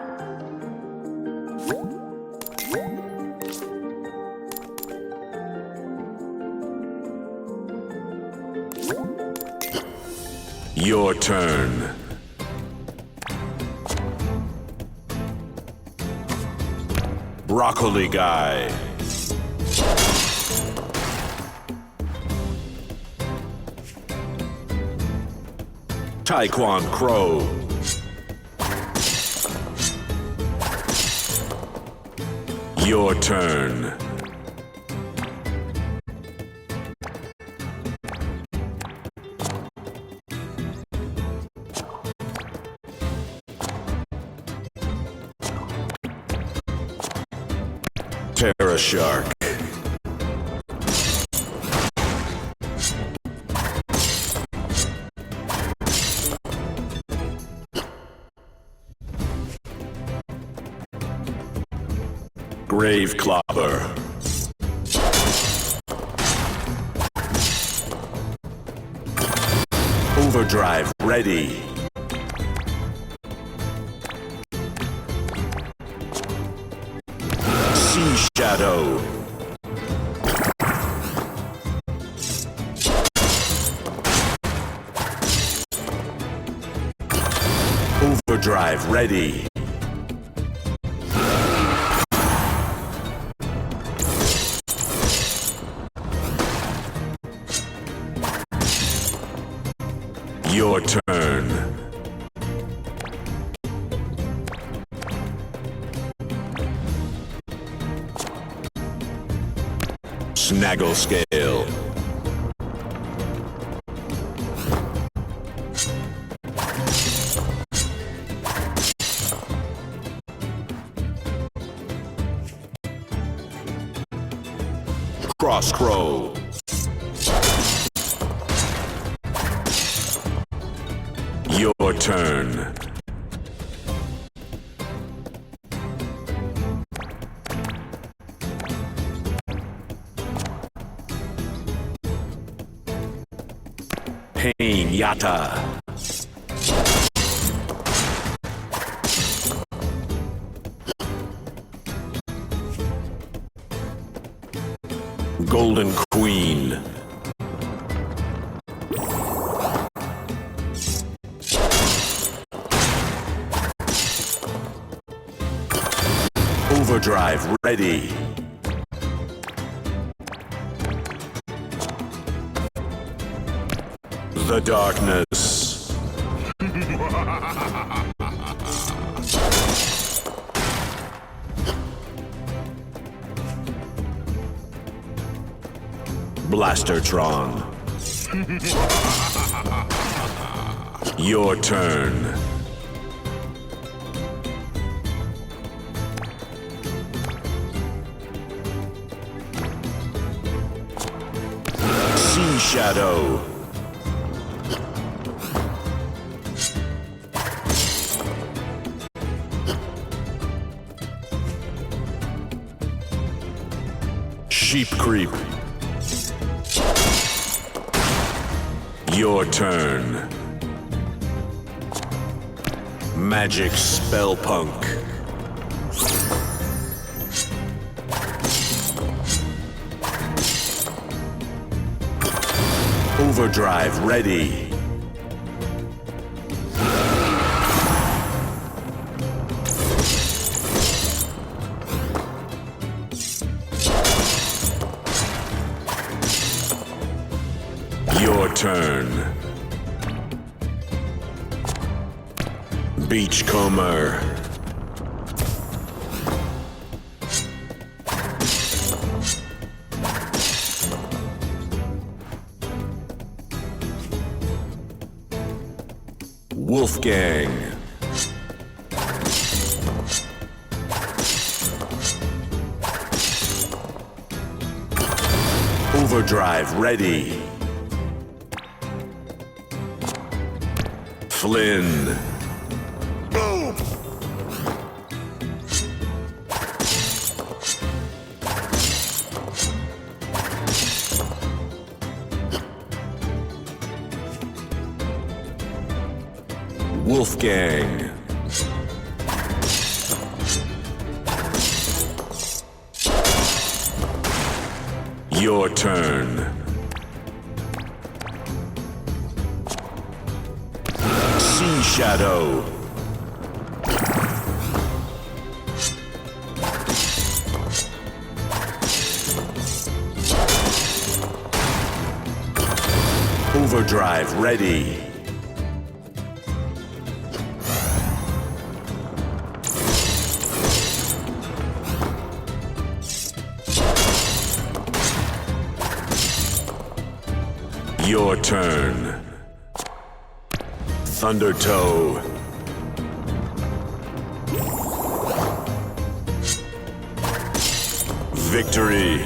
Your turn. Broccoli Guy. Taekwon Crow. Your turn. Terra Shark. Grave Clobber. Overdrive ready. Sea Shadow. Overdrive ready. Your turn. Snaggle scale. Cross crow. Your turn. Pain Yata. Golden Queen. Overdrive ready. The darkness. Blastertron. Your turn. Sea Shadow. Sheep Creep. Your turn. Magic Spell Punk. Overdrive ready. Your turn. Beachcomber. Wolfgang. Overdrive ready. Flynn. Boom! Wolfgang. Your turn. Sea Shadow. Overdrive ready. Your turn. Thundertoe. Victory.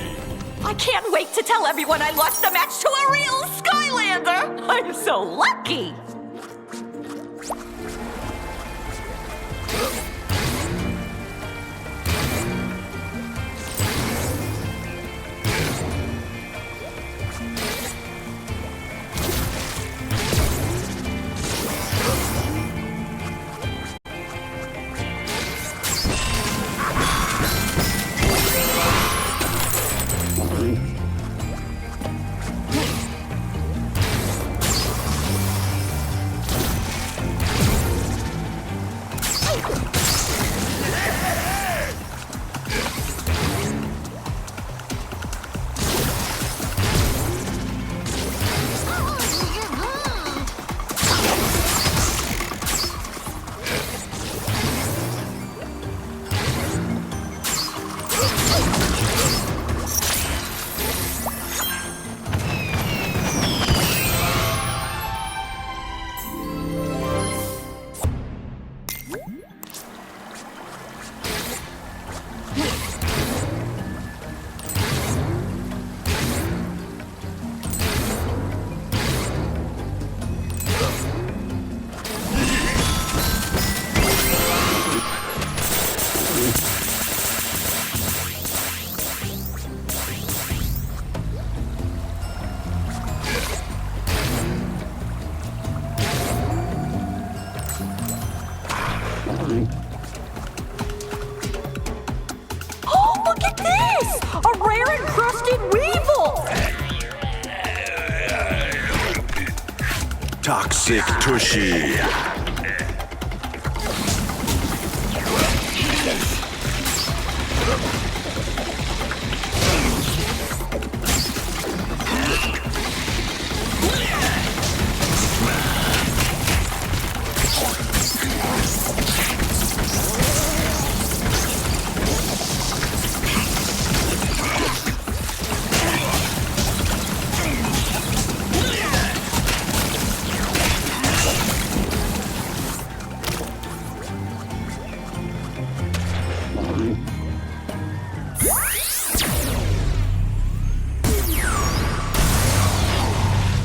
I can't wait to tell everyone I lost the match to a real Skylander! I'm so lucky! this? A rare encrusted weevil! Toxic Tushy.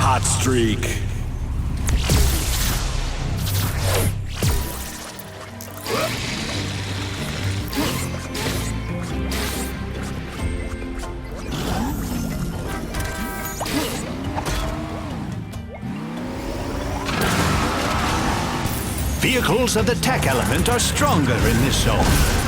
Hot streak. Vehicles of the tech element are stronger in this zone.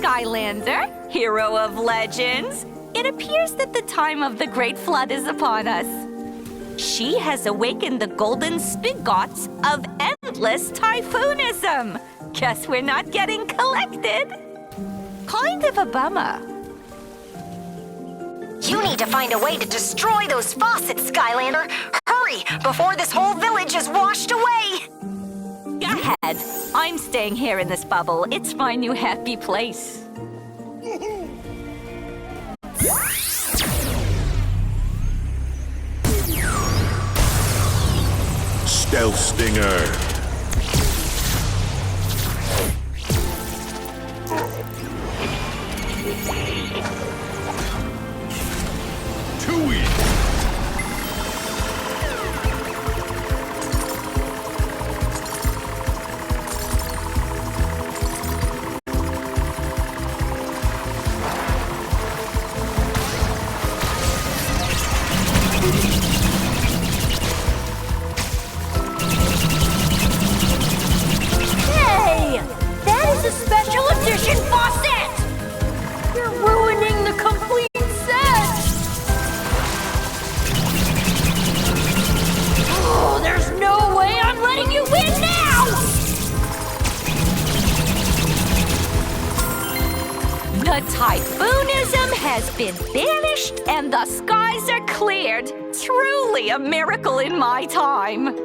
Skylander, hero of legends. It appears that the time of the Great Flood is upon us. She has awakened the golden spigots of endless typhoonism. Guess we're not getting collected. Kind of a bummer. You need to find a way to destroy those faucets, Skylander. Hurry, before this whole village is washed away. Go ahead. I'm staying here in this bubble. It's my new happy place. Stealth Stinger. Hey! That is a special edition faucet! You're ruining the complete set! Oh, there's no way I'm letting you win now! The typhoonism has been banished and the skies are cleared. Truly a miracle in my time.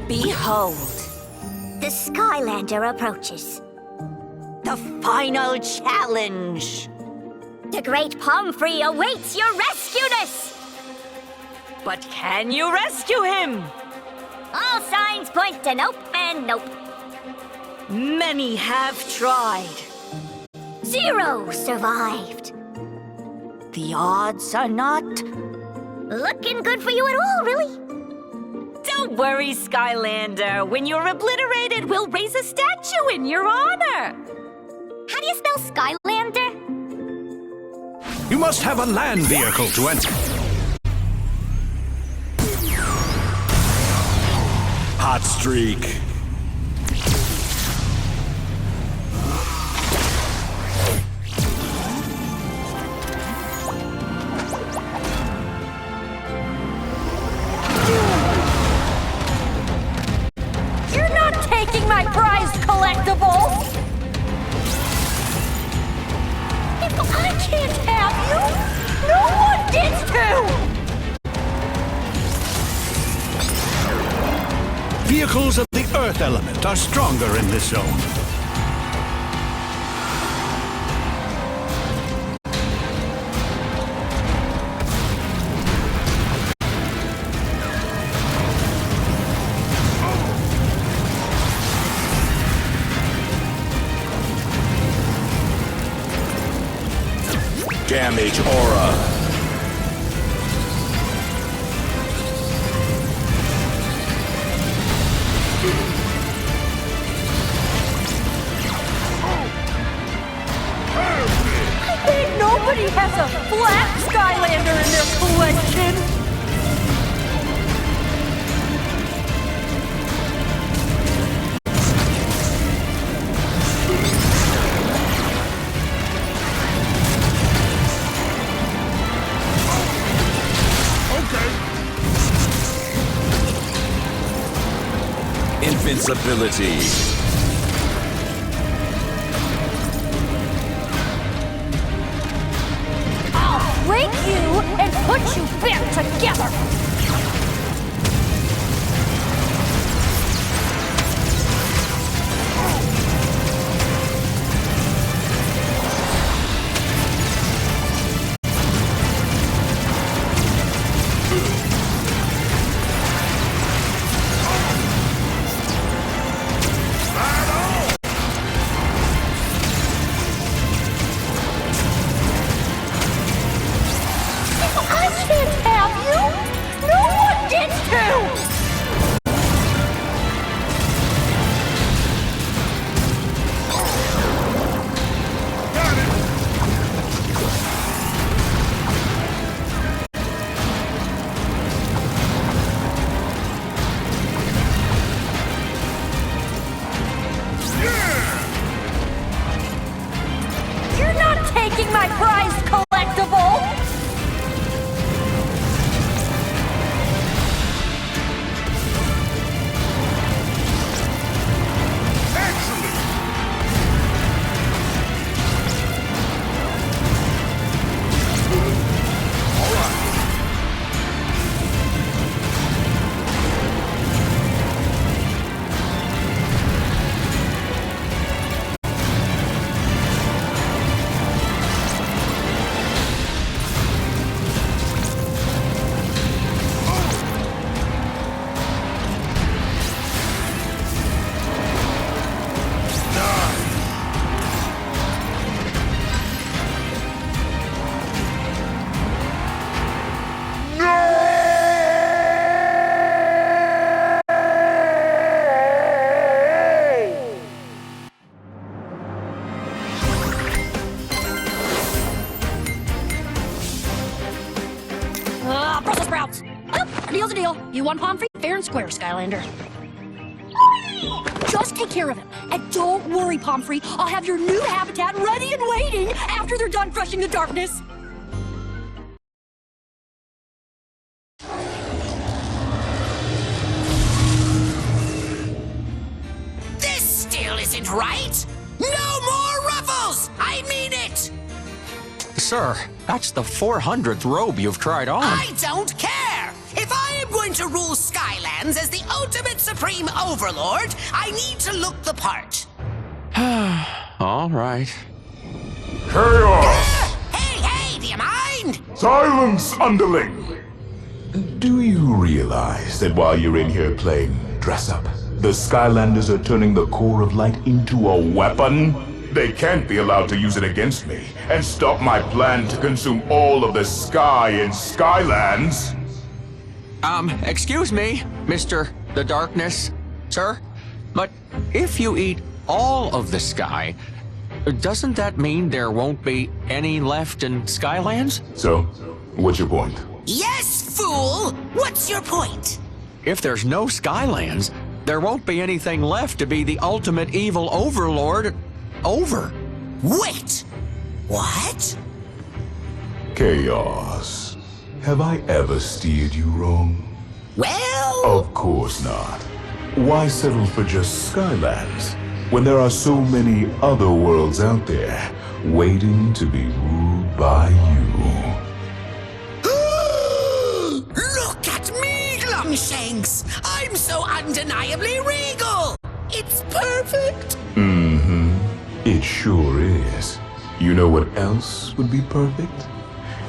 Behold, the Skylander approaches. The final challenge. The great Pomfrey awaits your rescueness! But can you rescue him? All signs point to nope and nope. Many have tried. 0 survived. The odds are not looking good for you at all, really. Don't worry, Skylander. When you're obliterated, we'll raise a statue in your honor. How do you spell Skylander? You must have a land vehicle to enter. Hot streak. You're not taking my prized collectible! If I can't have you, no one gets to! Vehicles of the Earth element are stronger in this zone. Damage aura. Ain't nobody has a flat Skylander in their collection. Invincibility. I'll break you and put you back together. My prized collectible! Brussels sprouts! Oh, deal's a deal. You want Pomfrey? Fair and square, Skylander. Just take care of him. And don't worry, Pomfrey. I'll have your new habitat ready and waiting after they're done crushing the darkness. This still isn't right! No more ruffles! I mean it! Sir, that's the 400th robe you've tried on. I don't care! If I am going to rule Skylands as the ultimate supreme overlord, I need to look the part. All right. Chaos! Hey, do you mind? Silence, underling! Do you realize that while you're in here playing dress-up, the Skylanders are turning the core of light into a weapon? They can't be allowed to use it against me and stop my plan to consume all of the sky in Skylands. Excuse me, Mr. The Darkness, sir, but if you eat all of the sky, doesn't that mean there won't be any left in Skylands? So, what's your point? Yes, fool! What's your point? If there's no Skylands, there won't be anything left to be the ultimate evil overlord over. Wait! What? Chaos. Have I ever steered you wrong? Well... Of course not. Why settle for just Skylands when there are so many other worlds out there waiting to be ruled by you? Look at me, Glumshanks! I'm so undeniably regal! It's perfect! Mm-hmm. It sure is. You know what else would be perfect?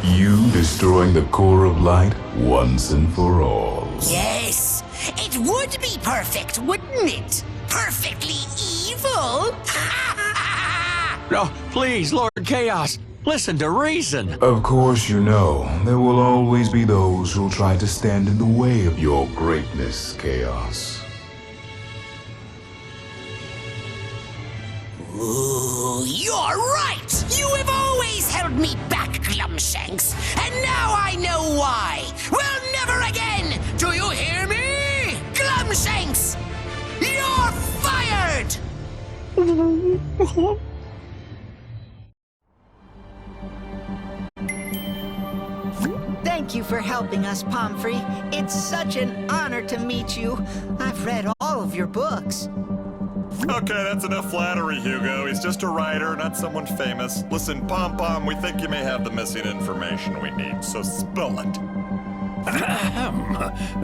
You destroying the core of light once and for all. Yes, it would be perfect, wouldn't it? Perfectly evil? No, please, Lord Chaos, Listen to reason. Of course, you know, there will always be those who'll try to stand in the way of your greatness, Chaos. Ooh, you're right! You have always held me back, Glumshanks, and now I know why! Well, never again! Do you hear me? Glumshanks! You're fired! Thank you for helping us, Pomfrey. It's such an honor to meet you. I've read all of your books. Okay, that's enough flattery, Hugo. He's just a writer, not someone famous. Listen, Pom-Pom, we think you may have the missing information we need, so spill it.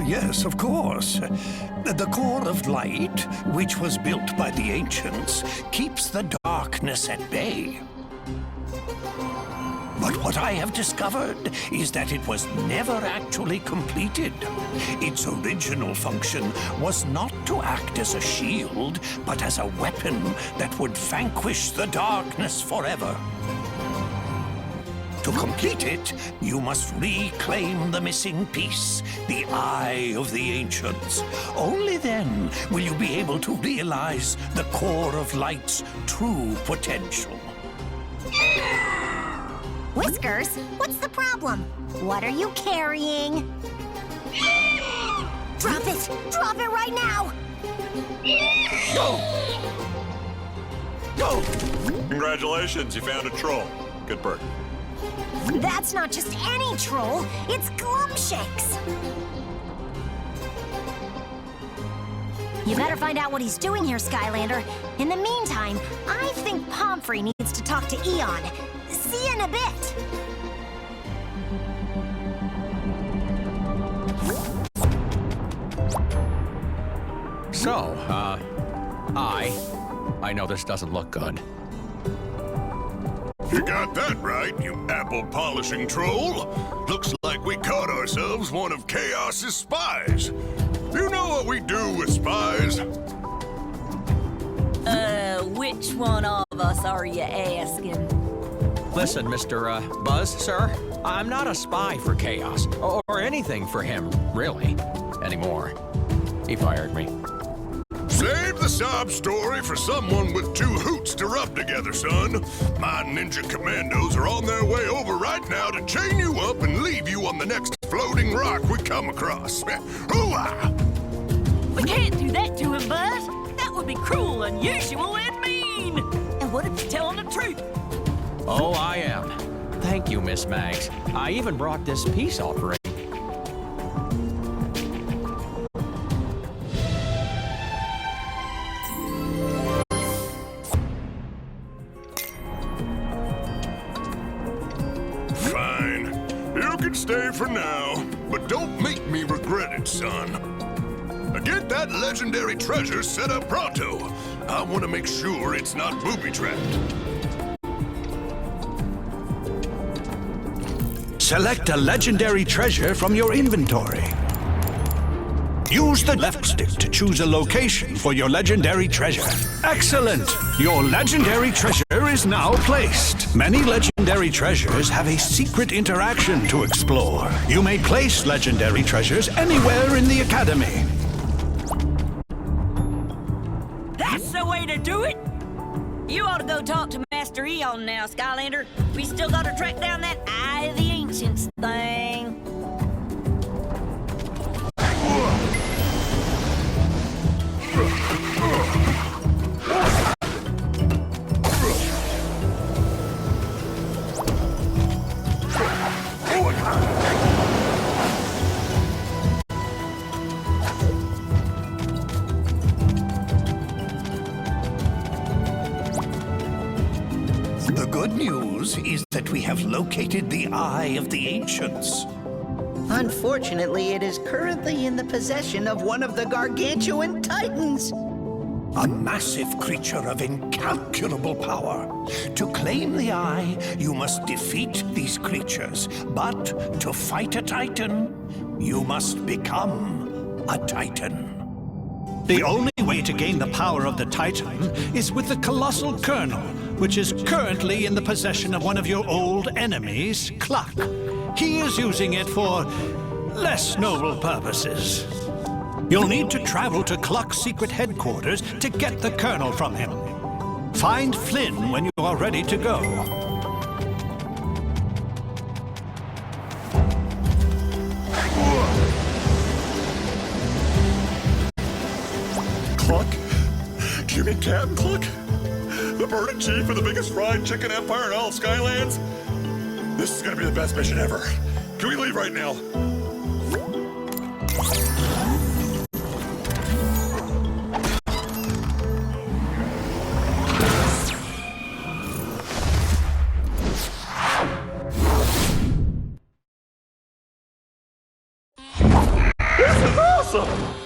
Yes, of course. The core of light, which was built by the ancients, keeps the darkness at bay. But what I have discovered is that it was never actually completed. Its original function was not to act as a shield, but as a weapon that would vanquish the darkness forever. To complete it, you must reclaim the missing piece, the Eye of the Ancients. Only then will you be able to realize the core of light's true potential. Whiskers, what's the problem? What are you carrying? Drop it! Drop it right now! Go! Go! Congratulations, you found a troll. Good bird. That's not just any troll, it's Glumshanks! You better find out what he's doing here, Skylander. In the meantime, I think Pomfrey needs to talk to Eon. See you in a bit! So, I know this doesn't look good. You got that right, you apple-polishing troll. Looks like we caught ourselves one of Chaos's spies. You know what we do with spies? Which one of us are you asking? Listen, Mr. Buzz, sir, I'm not a spy for Chaos, or anything for him, really, anymore. He fired me. Save the sob story for someone with two hoots to rub together, son. My ninja commandos are on their way over right now to chain you up and leave you on the next floating rock we come across. Hooah! We can't do that to him, Buzz. That would be cruel, unusual, and mean. And what if you're telling the truth? Oh, I am. Thank you, Miss Mags. I even brought this peace offering. Fine. You can stay for now, but don't make me regret it, son. Get that legendary treasure set up pronto. I want to make sure it's not booby-trapped. Select a legendary treasure from your inventory. Use the left stick to choose a location for your legendary treasure. Excellent! Your legendary treasure is now placed. Many legendary treasures have a secret interaction to explore. You may place legendary treasures anywhere in the Academy. That's the way to do it! You ought to go talk to Master Eon now, Skylander. We still gotta track down that Eye of the Ancients thing. The good news is that we have located the Eye of the Ancients. Unfortunately, it is currently in the possession of one of the gargantuan titans. A massive creature of incalculable power. To claim the Eye, you must defeat these creatures. But to fight a Titan, you must become a Titan. The only way to gain the power of the Titan is with the Colossal Kernel, which is currently in the possession of one of your old enemies, Cluck. He is using it for less noble purposes. You'll need to travel to Cluck's secret headquarters to get the kernel from him. Find Flynn when you are ready to go. Cluck? Do you mean Captain Cluck? The bird in chief of the biggest fried chicken empire in all of Skylands? This is gonna be the best mission ever. Can we leave right now?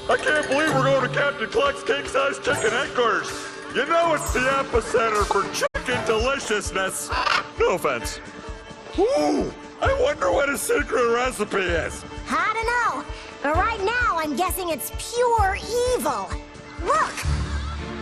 I can't believe we're going to Captain Cluck's king-size chicken headquarters. You know it's the epicenter for chicken deliciousness. No offense. Ooh, I wonder what his secret recipe is. I don't know, but right now I'm guessing it's pure evil. Look!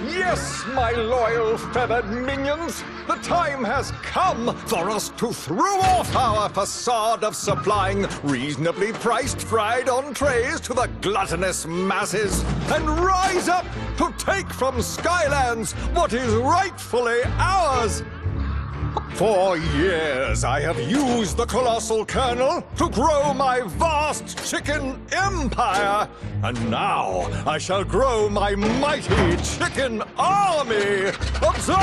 Yes, my loyal feathered minions, the time has come for us to throw off our facade of supplying reasonably priced fried entrees to the gluttonous masses and rise up to take from Skylands what is rightfully ours. For years, I have used the colossal kernel to grow my vast chicken empire. And now I shall grow my mighty chicken army. Observe!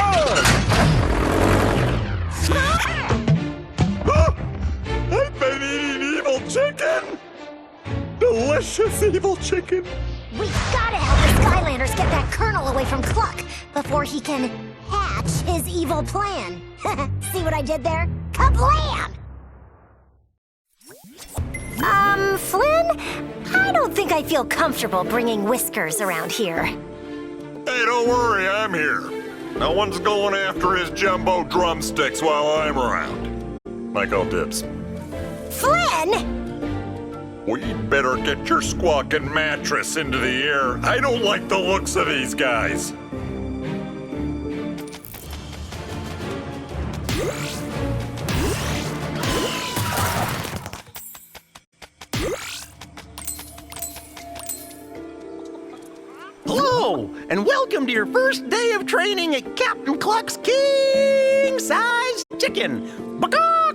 I've been eating evil chicken! Delicious evil chicken! We gotta help the Skylanders get that kernel away from Cluck before he can hatch his evil plan. See what I did there? Kablam! Flynn? I don't think I feel comfortable bringing Whiskers around here. Hey, don't worry, I'm here. No one's going after his jumbo drumsticks while I'm around. Michael Dibbs. Flynn! We better get your squawking mattress into the air. I don't like the looks of these guys. Hello, and welcome to your first day of training at Captain Cluck's king-size chicken. Baka!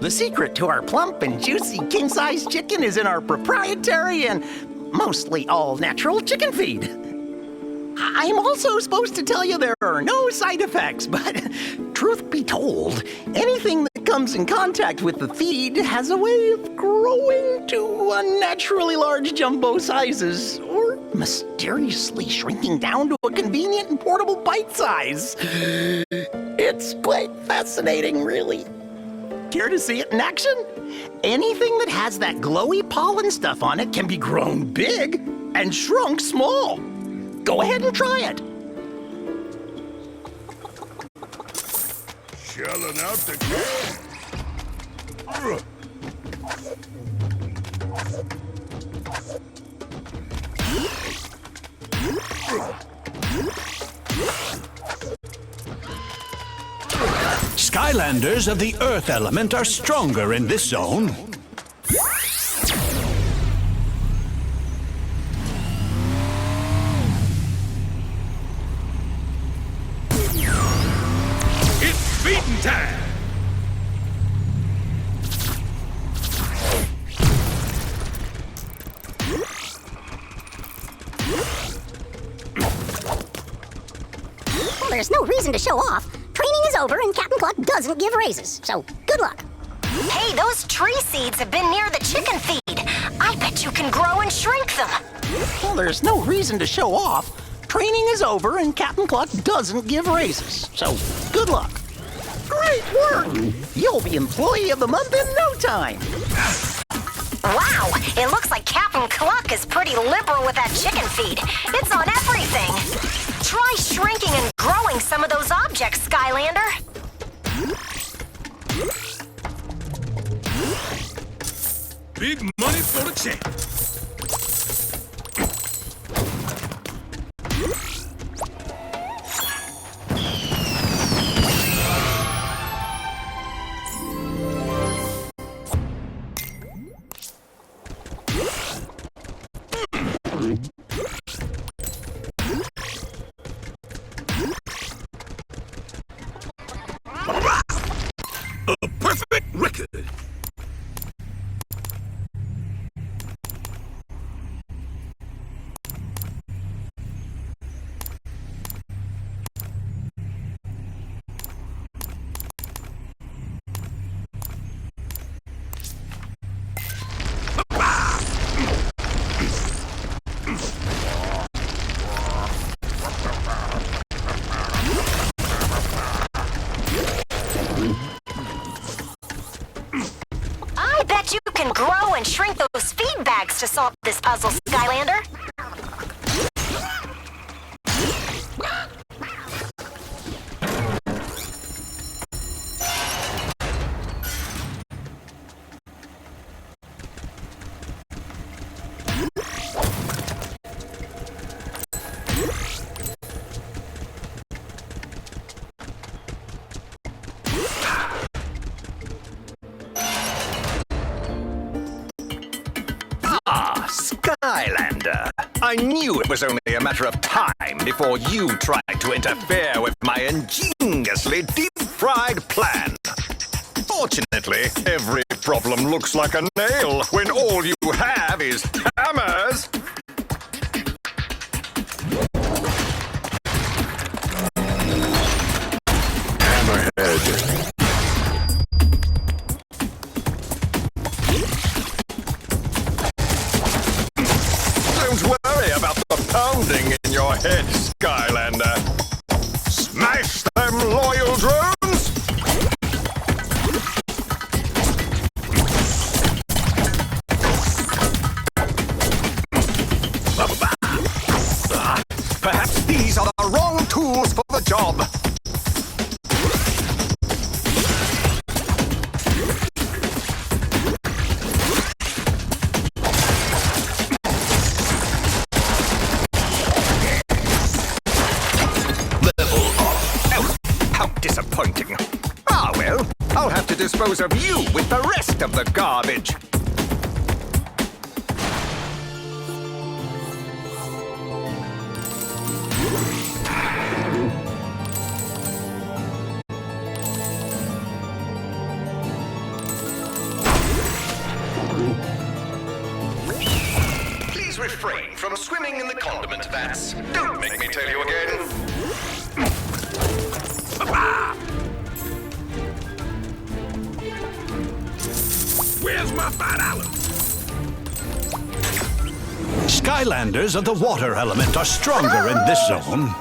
The secret to our plump and juicy king-size chicken is in our proprietary and mostly all-natural chicken feed. I'm also supposed to tell you there are no side effects, but truth be told, anything that comes in contact with the feed has a way of growing to unnaturally large jumbo sizes, or mysteriously shrinking down to a convenient and portable bite size. It's quite fascinating, really. Care to see it in action? Anything that has that glowy pollen stuff on it can be grown big and shrunk small. Go ahead and try it. Shelling out the Skylanders of the Earth element are stronger in this zone. It's feeding time! Well, there's no reason to show off. Training is over and Captain Cluck doesn't give raises, so good luck. Hey, those tree seeds have been near the chicken feed. I bet you can grow and shrink them. Well, there's no reason to show off. Training is over and Captain Cluck doesn't give raises, so good luck. Great work! You'll be Employee of the Month in no time. Wow, it looks like Captain Cluck is pretty liberal with that chicken feed. It's on everything. Try shrinking and growing some of those objects, Skylander. Big money for the champ. can grow and shrink those feed bags to solve this puzzle, Skylander. Skylander, I knew it was only a matter of time before you tried to interfere with my ingeniously deep-fried plan. Fortunately, every problem looks like a nail when all you have is hammers. Hammerhead. Don't worry about the pounding in your head, Skylander. Smash them loyal drones! Perhaps these are the wrong tools for the job. Disappointing. Ah, well, I'll have to dispose of you with the rest of the garbage. Please refrain from swimming in the condiment vats. Don't make me tell you again. Where's my $5? Skylanders of the water element are stronger in this zone.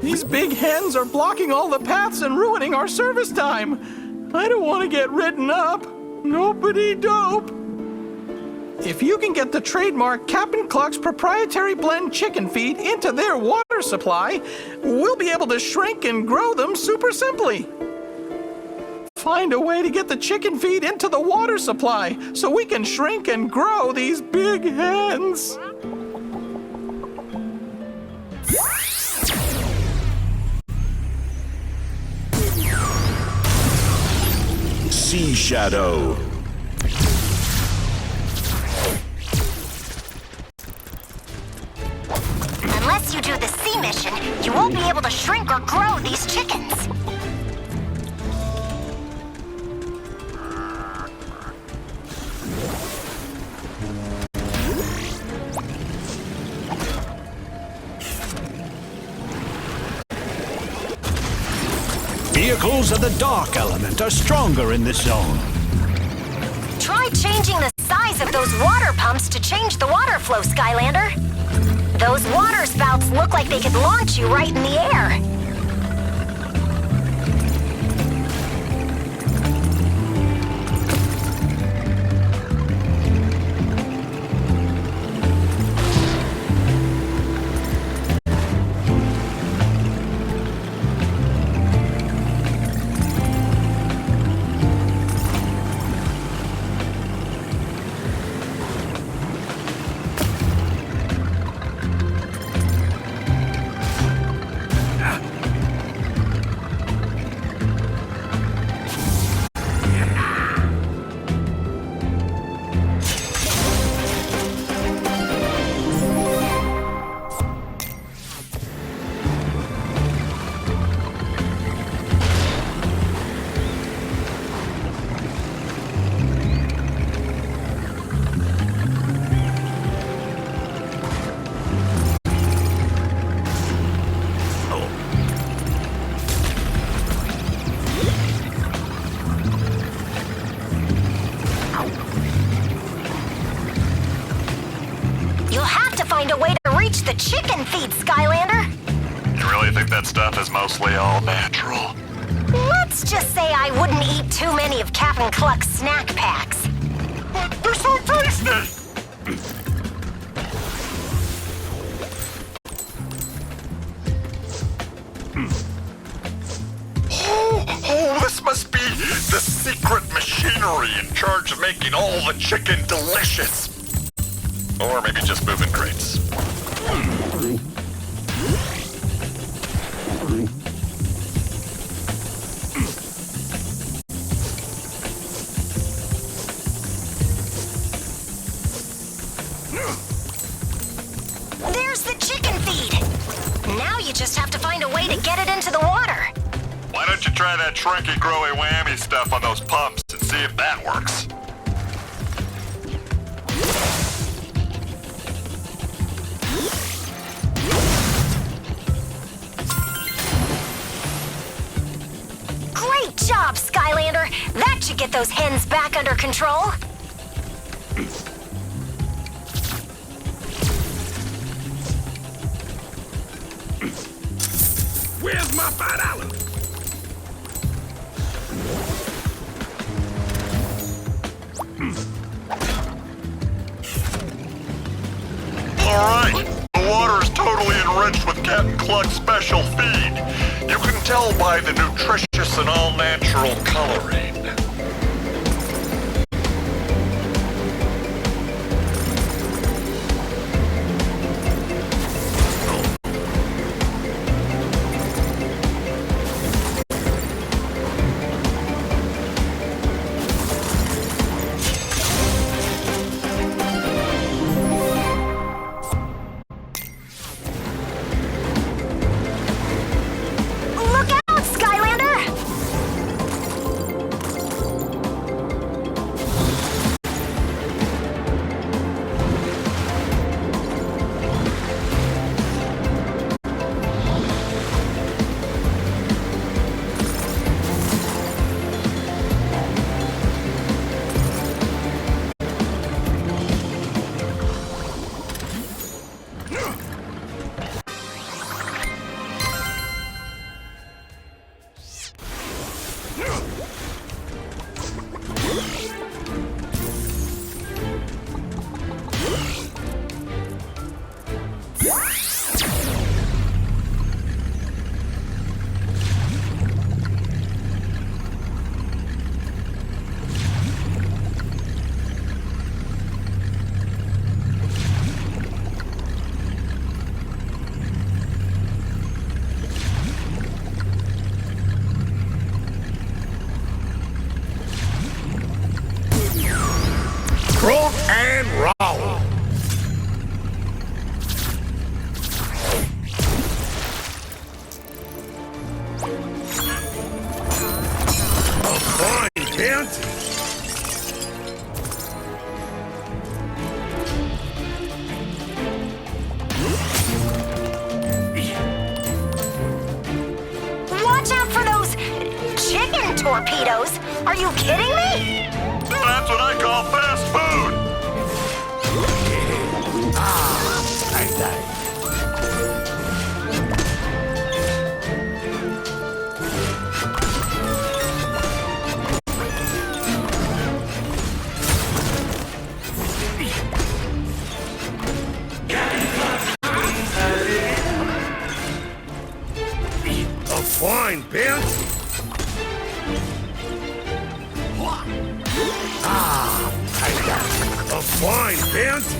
These big hens are blocking all the paths and ruining our service time. I don't want to get written up. Nobody dope. If you can get the trademark Captain Cluck's proprietary blend chicken feed into their water supply, we'll be able to shrink and grow them super simply. Find a way to get the chicken feed into the water supply so we can shrink and grow these big hens. Sea Shadow. you won't be able to shrink or grow these chickens. Vehicles of the dark element are stronger in this zone. Try changing the size of those water pumps to change the water flow, Skylander. Those water spouts look like they could launch you right in the air. Find a way to reach the chicken feed, Skylander. You really think that stuff is mostly all natural? Let's just say I wouldn't eat too many of Captain Cluck's snack packs. But they're so tasty! Oh, this must be the secret machinery in charge of making all the chicken delicious. Or maybe just moving crates. There's the chicken feed. Now you just have to find a way to get it into the water. Why don't you try that shrinky growy whammy stuff on those pumps and see if that works? Great job, Skylander! That should get those hens back under control. Where's my $5? Alright, the water is totally enriched with Captain Cluck's special feed. You can tell by the nutritious and all-natural coloring. Look out, Skylander! Rock and roll. bounty! Watch out for those chicken torpedoes! Are you kidding me? That's what I call fast food! A fine bounty! A fine bounty!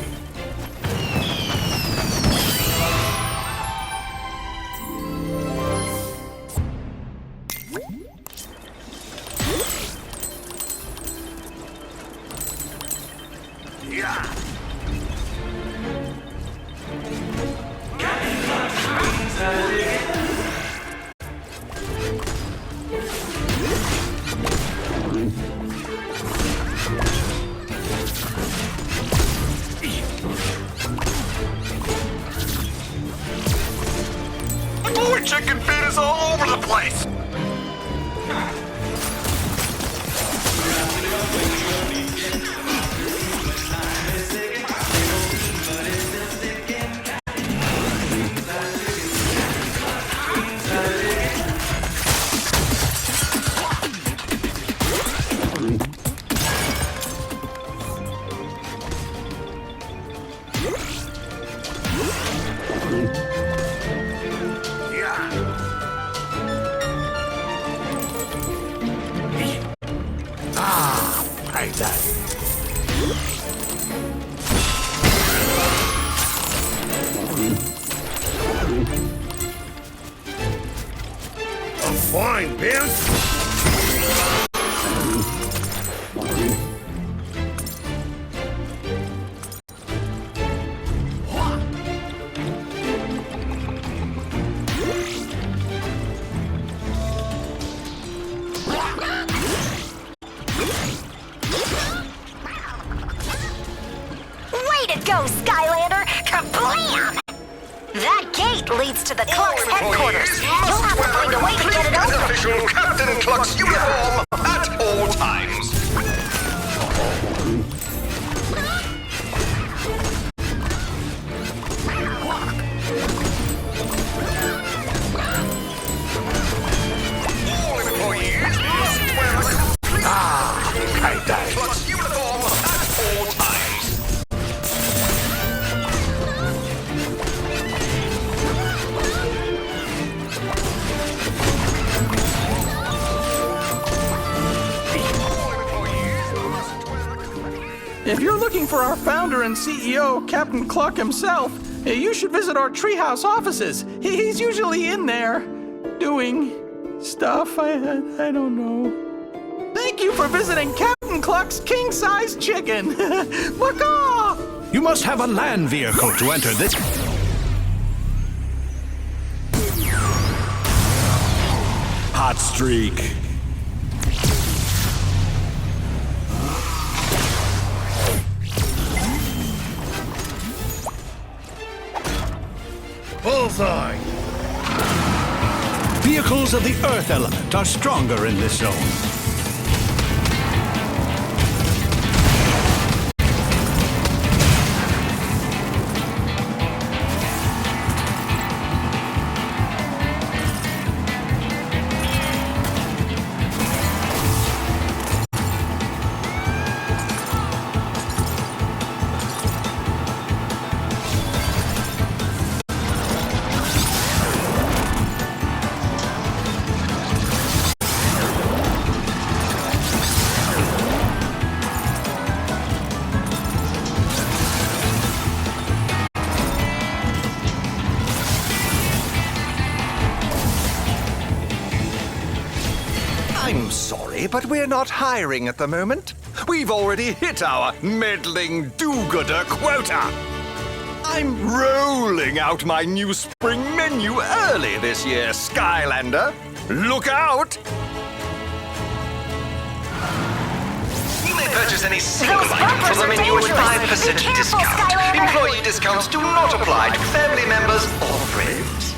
Boy, chicken feed is all over the place! A fine bounty! Way to go, Skylander! Kablam! That gate leads to the Cluck's headquarters. You'll have to find a way to get it open. Official Captain Cluck's uniform at all times. All employees must wear a complete Cluck's uniform at all times. If you're looking for our founder and CEO, Captain Cluck himself, you should visit our treehouse offices. He's usually in there doing stuff. I don't know. Thank you for visiting Captain Cluck's king-size chicken. Macaw! You must have a land vehicle to enter this. Hot streak. Bullseye! Vehicles of the Earth element are stronger in this zone. I'm sorry, but we're not hiring at the moment. We've already hit our meddling do-gooder quota. I'm rolling out my new spring menu early this year, Skylander. Look out! purchase any single item from them, and you at 5% discount. Employee discounts do not apply to family members or friends.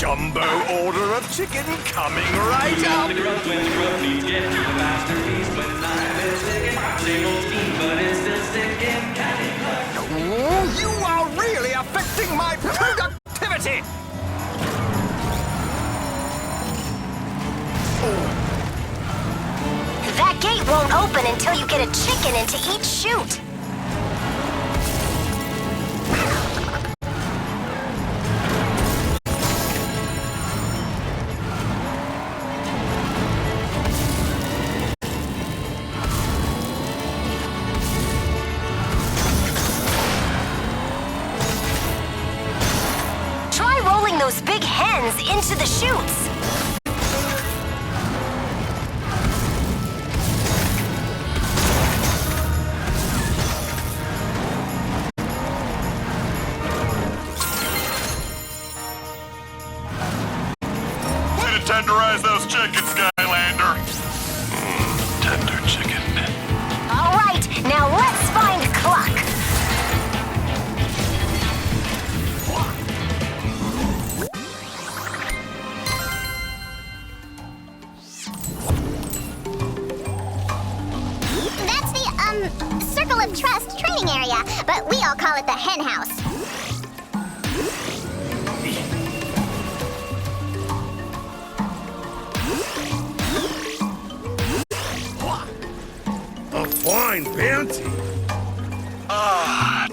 Jumbo order of chicken coming right up! Oh, you are really affecting my productivity! That gate won't open until you get a chicken into each chute. Those big hens into the chutes. Way to tenderize those chickens, Skylander. Tender chicken. All right, now let's find Cluck. Circle of Trust training area, but we all call it the hen house. A fine bounty.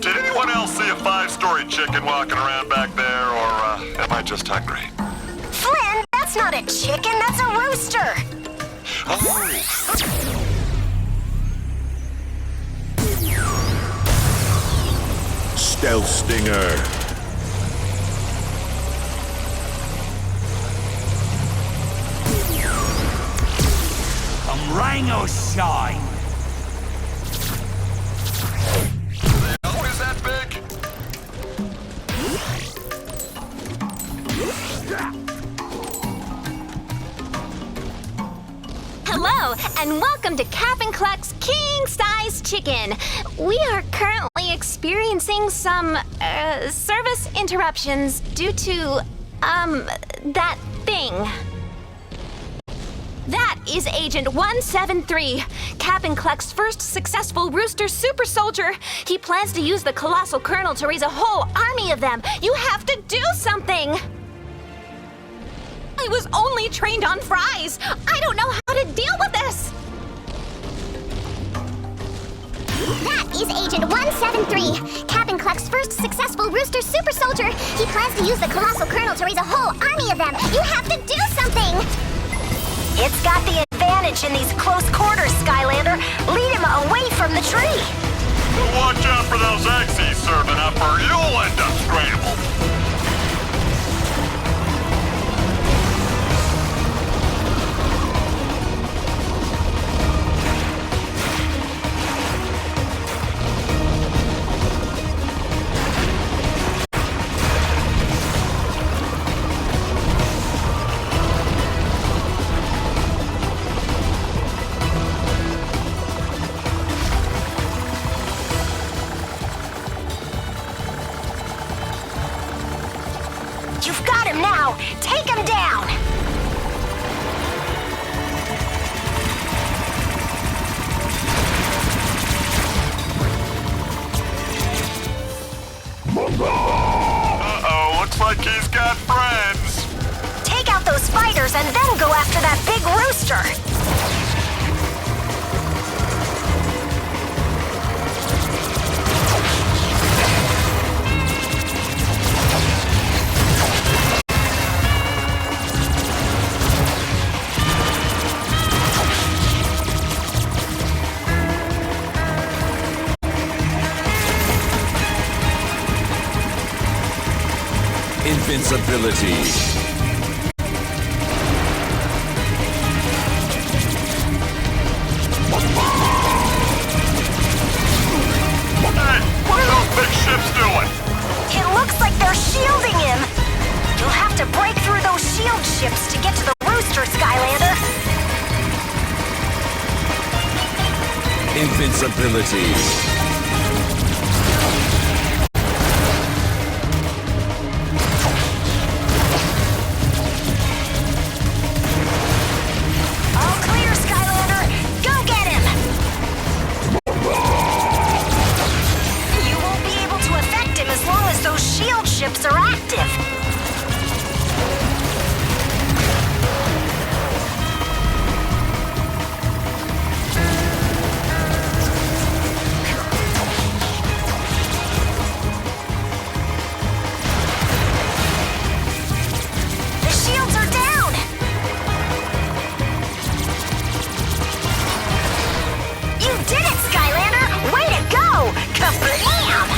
Did anyone else see a 5-story chicken walking around back there, or am I just hungry? Flynn, that's not a chicken, that's a rooster. Oh. Stealth Stinger. Rango shine. Oh, is that big? Hello, and welcome to Cap'n Cluck's king-size chicken. We are currently experiencing some, service interruptions due to, that thing. That is Agent 173, Cap'n Cluck's first successful rooster super soldier. He plans to use the colossal kernel to raise a whole army of them. You have to do something! I was only trained on fries. I don't know how to deal with this. That is Agent 173, Cap'n Cluck's first successful rooster super soldier. He plans to use the colossal kernel to raise a whole army of them. You have to do something! It's got the advantage in these close quarters, Skylander. Lead him away from the tree. Watch out for those eggs he's serving up, or you'll end up scrambled. You've got him now. Take him down. Uh-oh, looks like he's got friends. Take out those spiders and then go after that big rooster. Invincibility. What are those big ships doing? It looks like they're shielding him. You'll have to break through those shield ships to get to the rooster, Skylander. Invincibility. All clear, Skylander. Go get him. You won't be able to affect him as long as those shield ships are active. The shields are down. You did it, Skylander! Way to go! Kablam!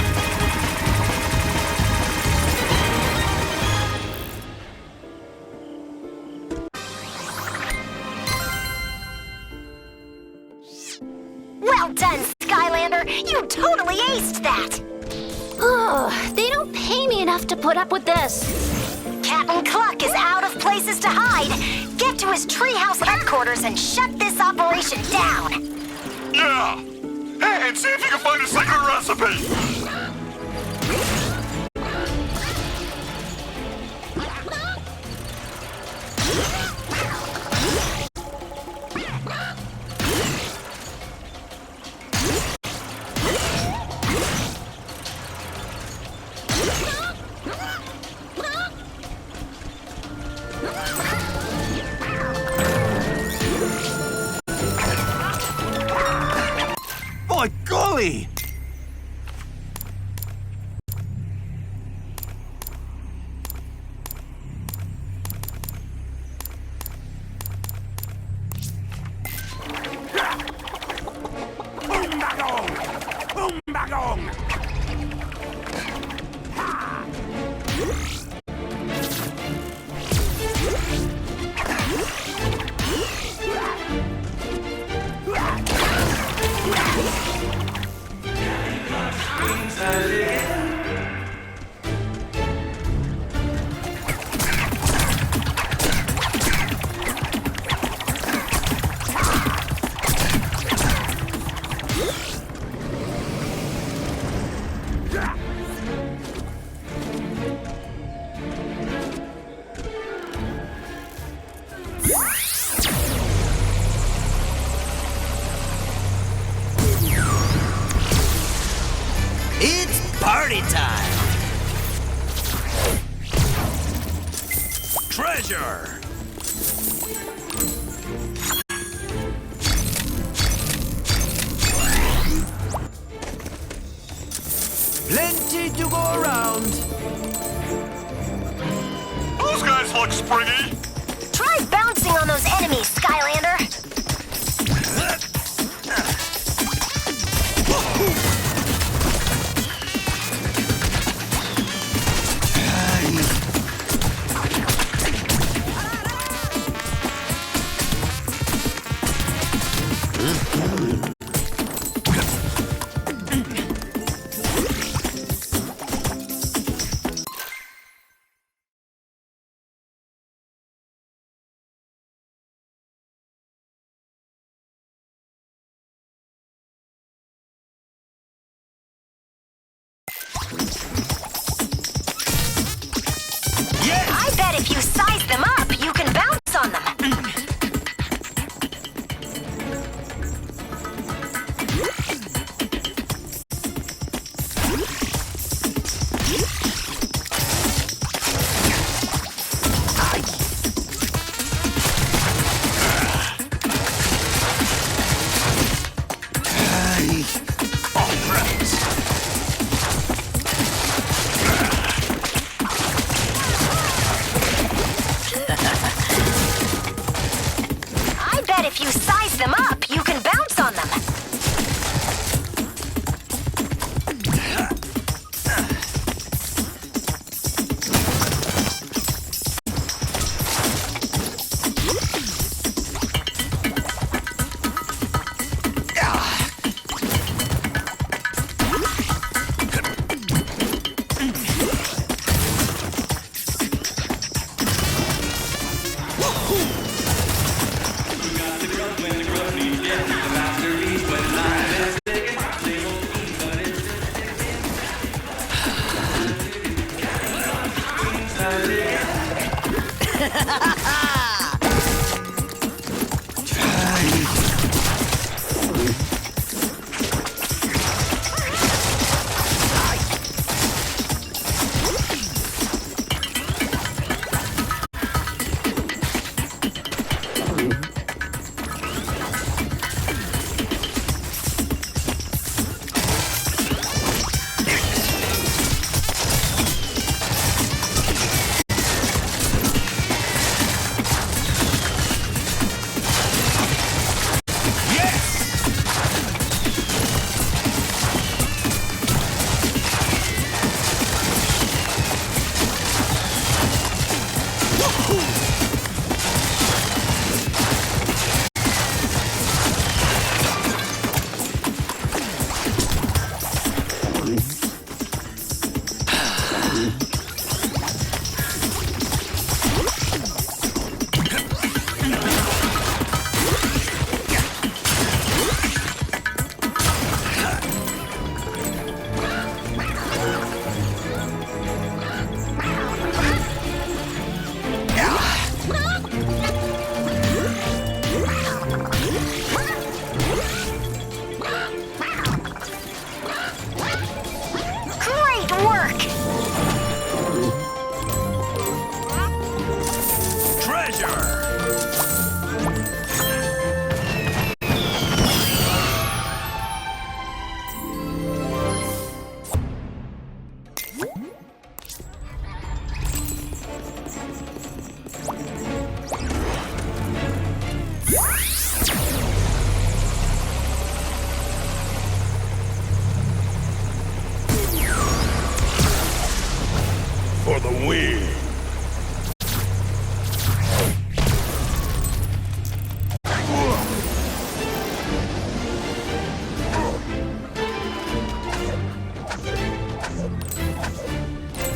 Well done, Skylander! You totally aced that! Ugh, they don't pay me enough to put up with this. Captain Cluck is out of places to hide. Get to his treehouse headquarters and shut this operation down. Yeah! Hey, and see if you can find a secret recipe! By golly! It's party time! Treasure! Plenty to go around. Those guys look springy! Try bouncing on those enemies, Skylander. I bet if you size them up, you can bounce on them. If you size them up, you can bounce on them. For the win!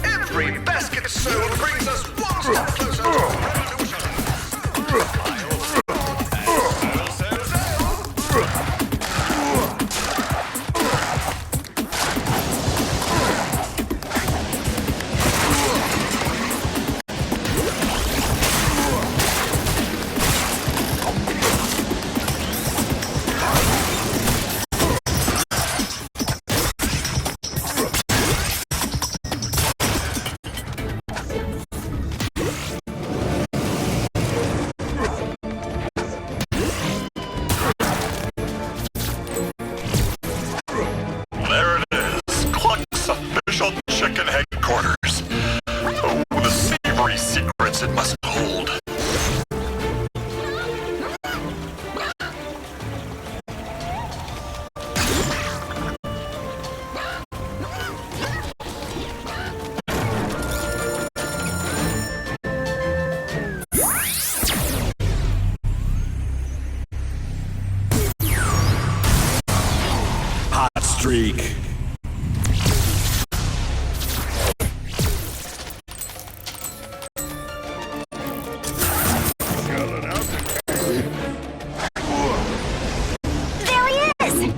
Every basket sold brings us one step closer to revolution. There it is, Cluck's official chicken headquarters. Oh, the savory secrets it must hold. Hot streak. There he is!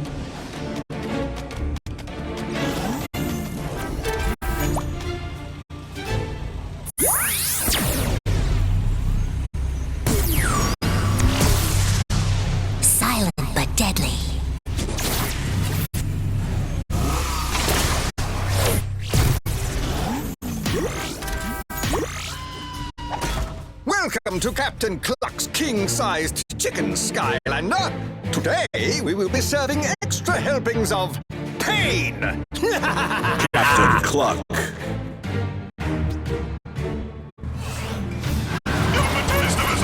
Silent but deadly. Welcome to Captain Cluck's king-sized chicken Skylander. Today, we will be serving extra helpings of pain. Captain Cluck.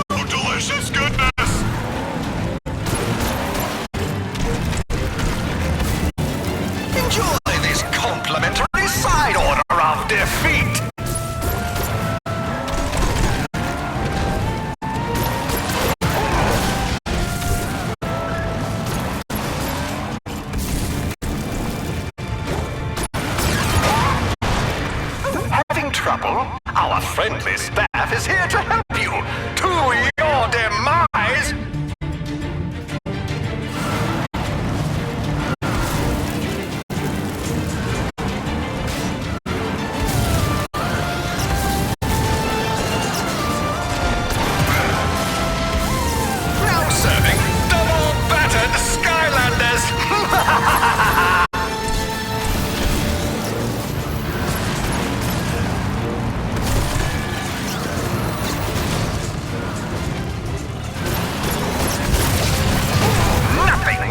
Oh, delicious goodness! Enjoy this complimentary side order of defeat. Having trouble? Our friendly staff is here to help you to your demise.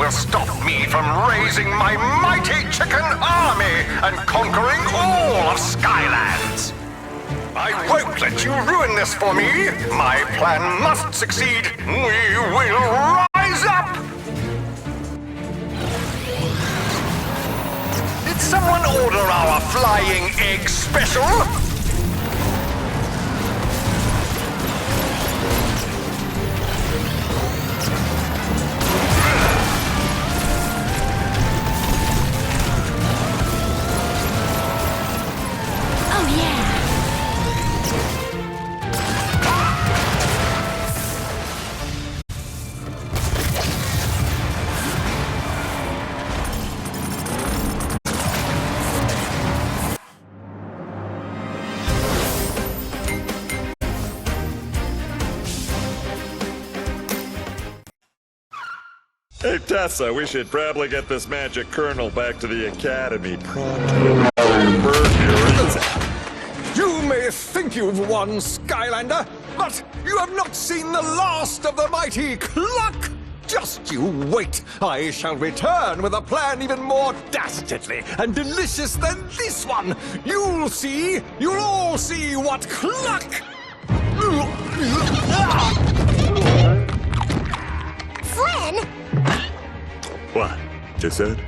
will stop me from raising my mighty chicken army and conquering all of Skylands. I won't let you ruin this for me. My plan must succeed. We will rise up! Did someone order our flying egg special? Hey, Tessa, we should probably get this magic kernel back to the Academy pronto. Bird here, isn't it? You may think you've won, Skylander, but you have not seen the last of the mighty Cluck! Just you wait! I shall return with a plan even more dastardly and delicious than this one! You'll see! You'll all see what Cluck! Flynn! What? You said?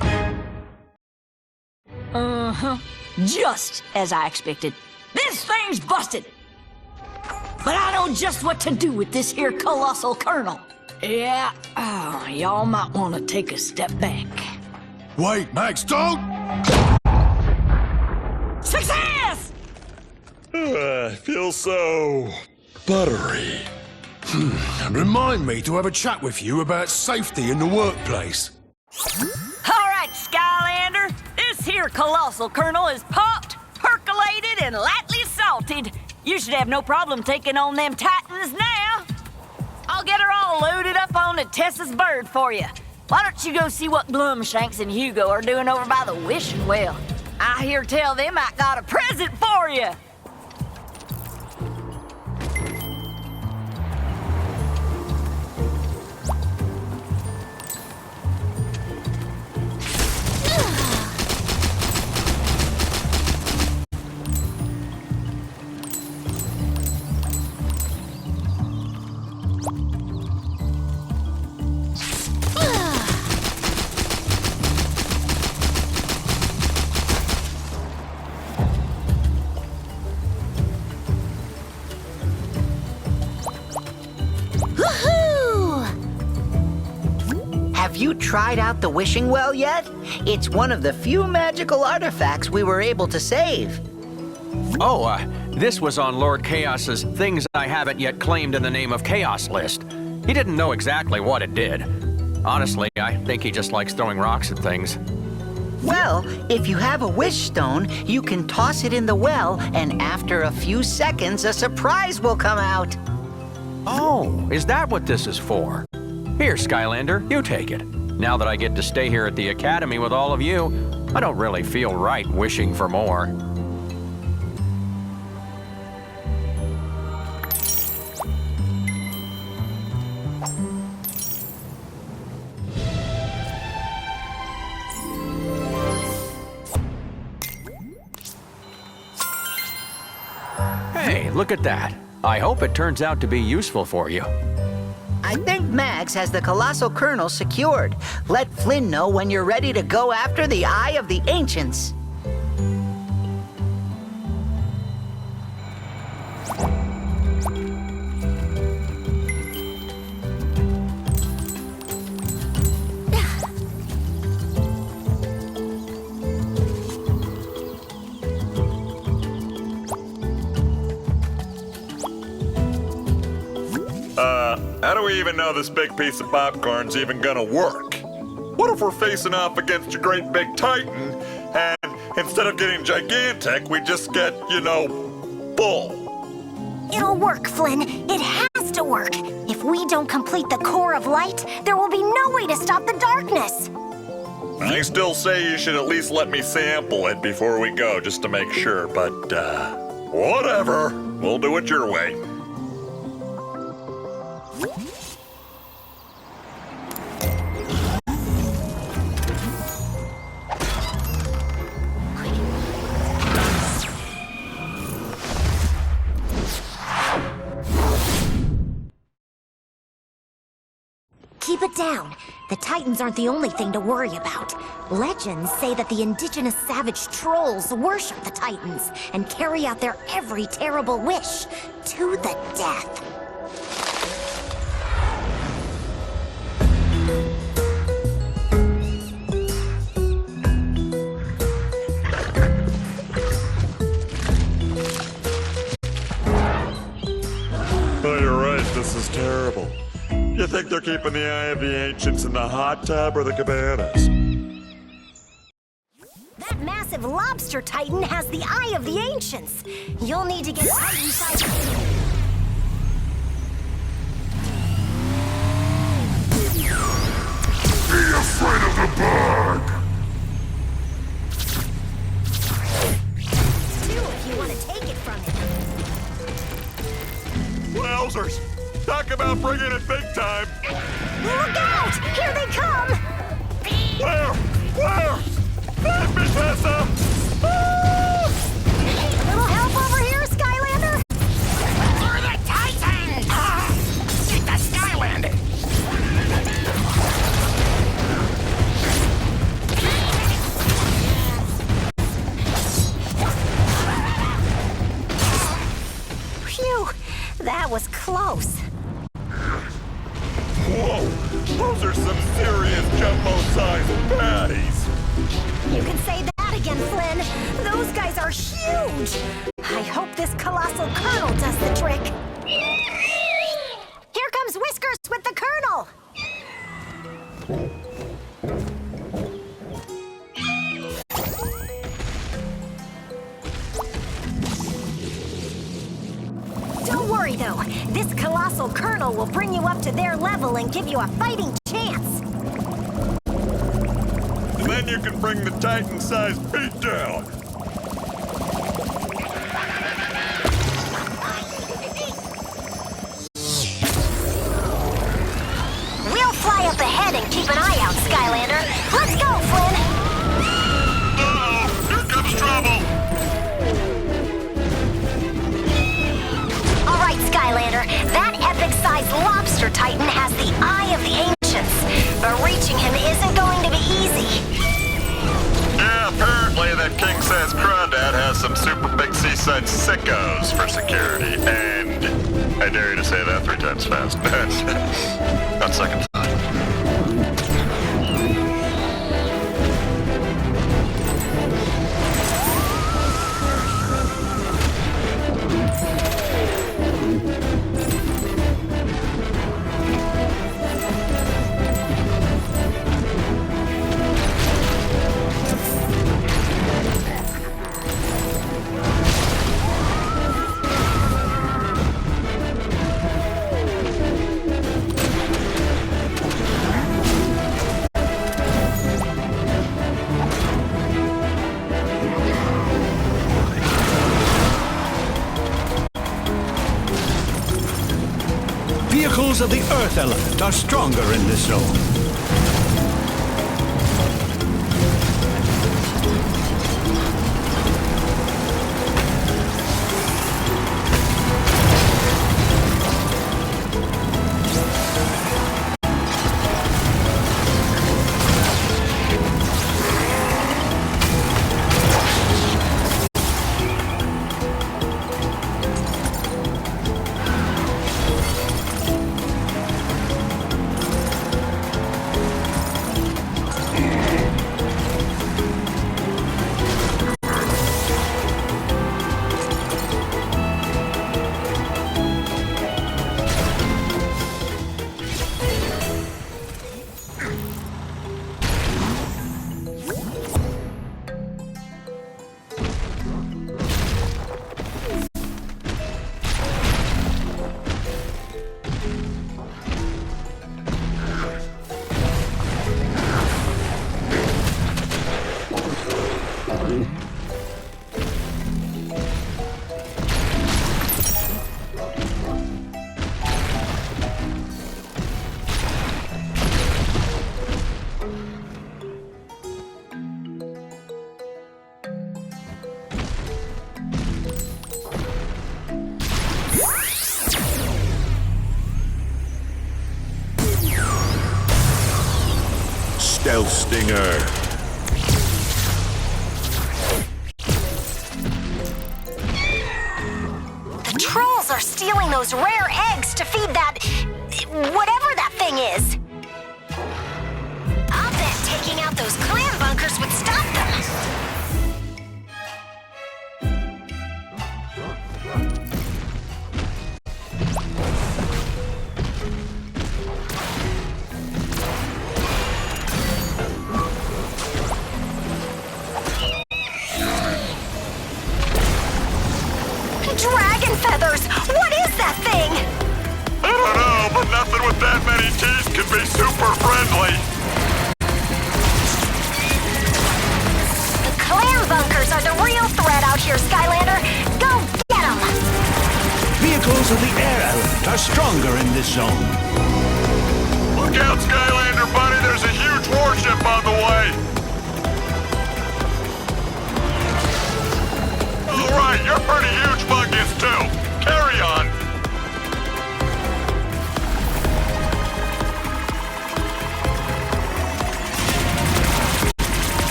Uh-huh. Just as I expected. This thing's busted! But I know just what to do with this here colossal kernel. Yeah, y'all might want to take a step back. Wait, Max, don't! Success! I feel so buttery. And remind me to have a chat with you about safety in the workplace. All right, Skylander. This here colossal kernel is popped, percolated, and lightly salted. You should have no problem taking on them titans now. I'll get her all loaded up on the Tessa's bird for you. Why don't you go see what Glumshanks and Hugo are doing over by the wishing well? I hear tell them I got a present for you. Have you tried out the wishing well yet? It's one of the few magical artifacts we were able to save. Oh, this was on Lord Chaos's Things I Haven't Yet Claimed in the Name of Chaos list. He didn't know exactly what it did. Honestly, I think he just likes throwing rocks at things. Well, if you have a wish stone, you can toss it in the well, and after a few seconds, a surprise will come out. Oh, is that what this is for? Here, Skylander, you take it. Now that I get to stay here at the Academy with all of you, I don't really feel right wishing for more. Hey, look at that. I hope it turns out to be useful for you. I think Max has the colossal kernel secured. Let Flynn know when you're ready to go after the Eye of the Ancients. How do we even know this big piece of popcorn's even gonna work? What if we're facing off against a great big titan, and instead of getting gigantic, we just get, you know, bull? It'll work, Flynn. It has to work. If we don't complete the core of light, there will be no way to stop the darkness. I still say you should at least let me sample it before we go, just to make sure, but, whatever. We'll do it your way. keep it down. The Titans aren't the only thing to worry about. Legends say that the indigenous savage trolls worship the Titans and carry out their every terrible wish to the death. Oh, you're right. This is terrible. You think they're keeping the Eye of the Ancients in the hot tub or the cabanas? That massive lobster titan has the Eye of the Ancients. You'll need to get titan-sized. Be afraid of the bug! Do if you want to take it from him. Wowzers! Talk about bringing it big time! Look out! Here they come! Where? Where? Help me, Tessa! Hey, a little help over here, Skylander? For the Titans! Get the Skylander! Phew, that was close. Whoa! Those are some serious jumbo-sized baddies! You can say that again, Flynn. Those guys are huge. I hope this colossal colonel does the trick. Here comes Whiskers with the colonel. Don't worry, though. This colossal colonel will bring you up to their level and give you a fighting chance. And then you can bring the Titan-sized beat down. We'll fly up ahead and keep an eye out, Skylander. Let's go, Flynn! Uh-oh! Here comes trouble! All right, Skylander. That epic-sized lobster titan has the Eye of the Ancients, but reaching him isn't going to be easy. Yeah, apparently that king-size crawdad has some super big seaside sickos for security, and I dare you to say that 3 times fast. On second thought. Vehicles of the Earth element are stronger in this zone. Stealth Stinger. The trolls are stealing those rare eggs to feed that... whatever that thing is. I'll bet taking out those clam bunkers would stop them. Dragon feathers! What is that thing? I don't know, but nothing with that many teeth can be super friendly. The clam bunkers are the real threat out here, Skylander. Go get them! Vehicles of the air element are stronger in this zone. Look out, Skylander buddy, there's a huge warship on the way. All right, you're pretty huge buggers too. Carry on.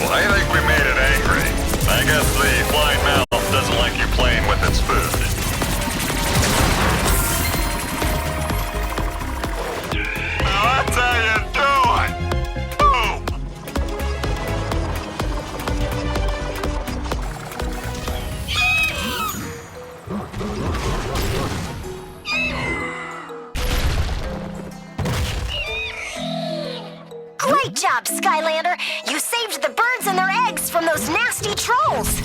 I think we made it angry. I guess the flying mouth doesn't like you playing with its food. Now that's how you do it! Boom! Great job, Skylander! You saved the birds and their eggs from those nasty trolls!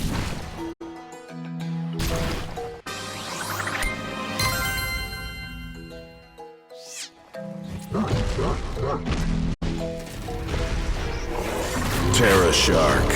Terra Shark.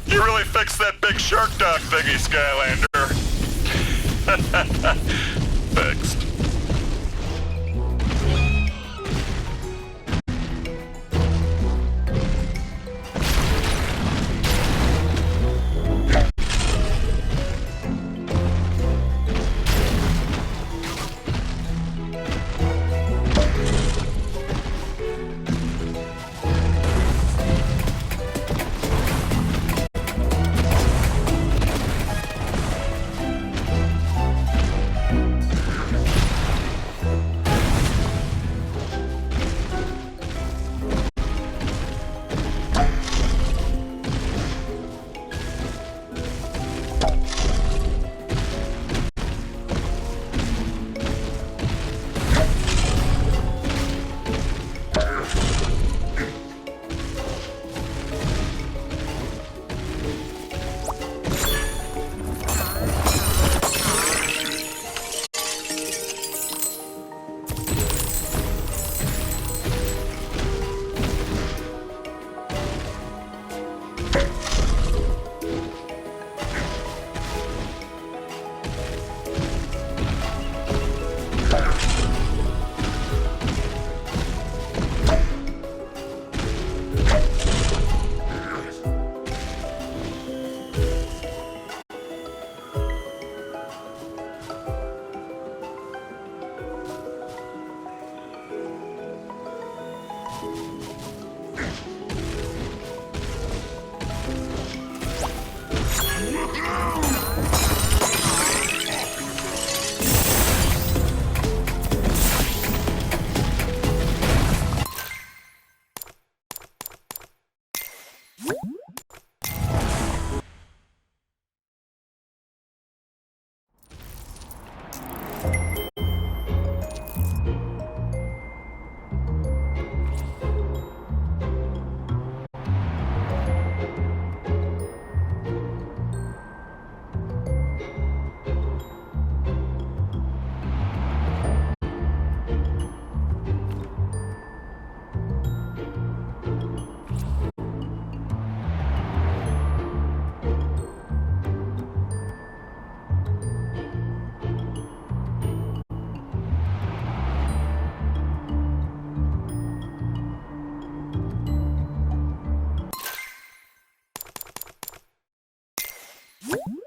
You really fixed that big shark dog thingy, Skylander. Fixed. What?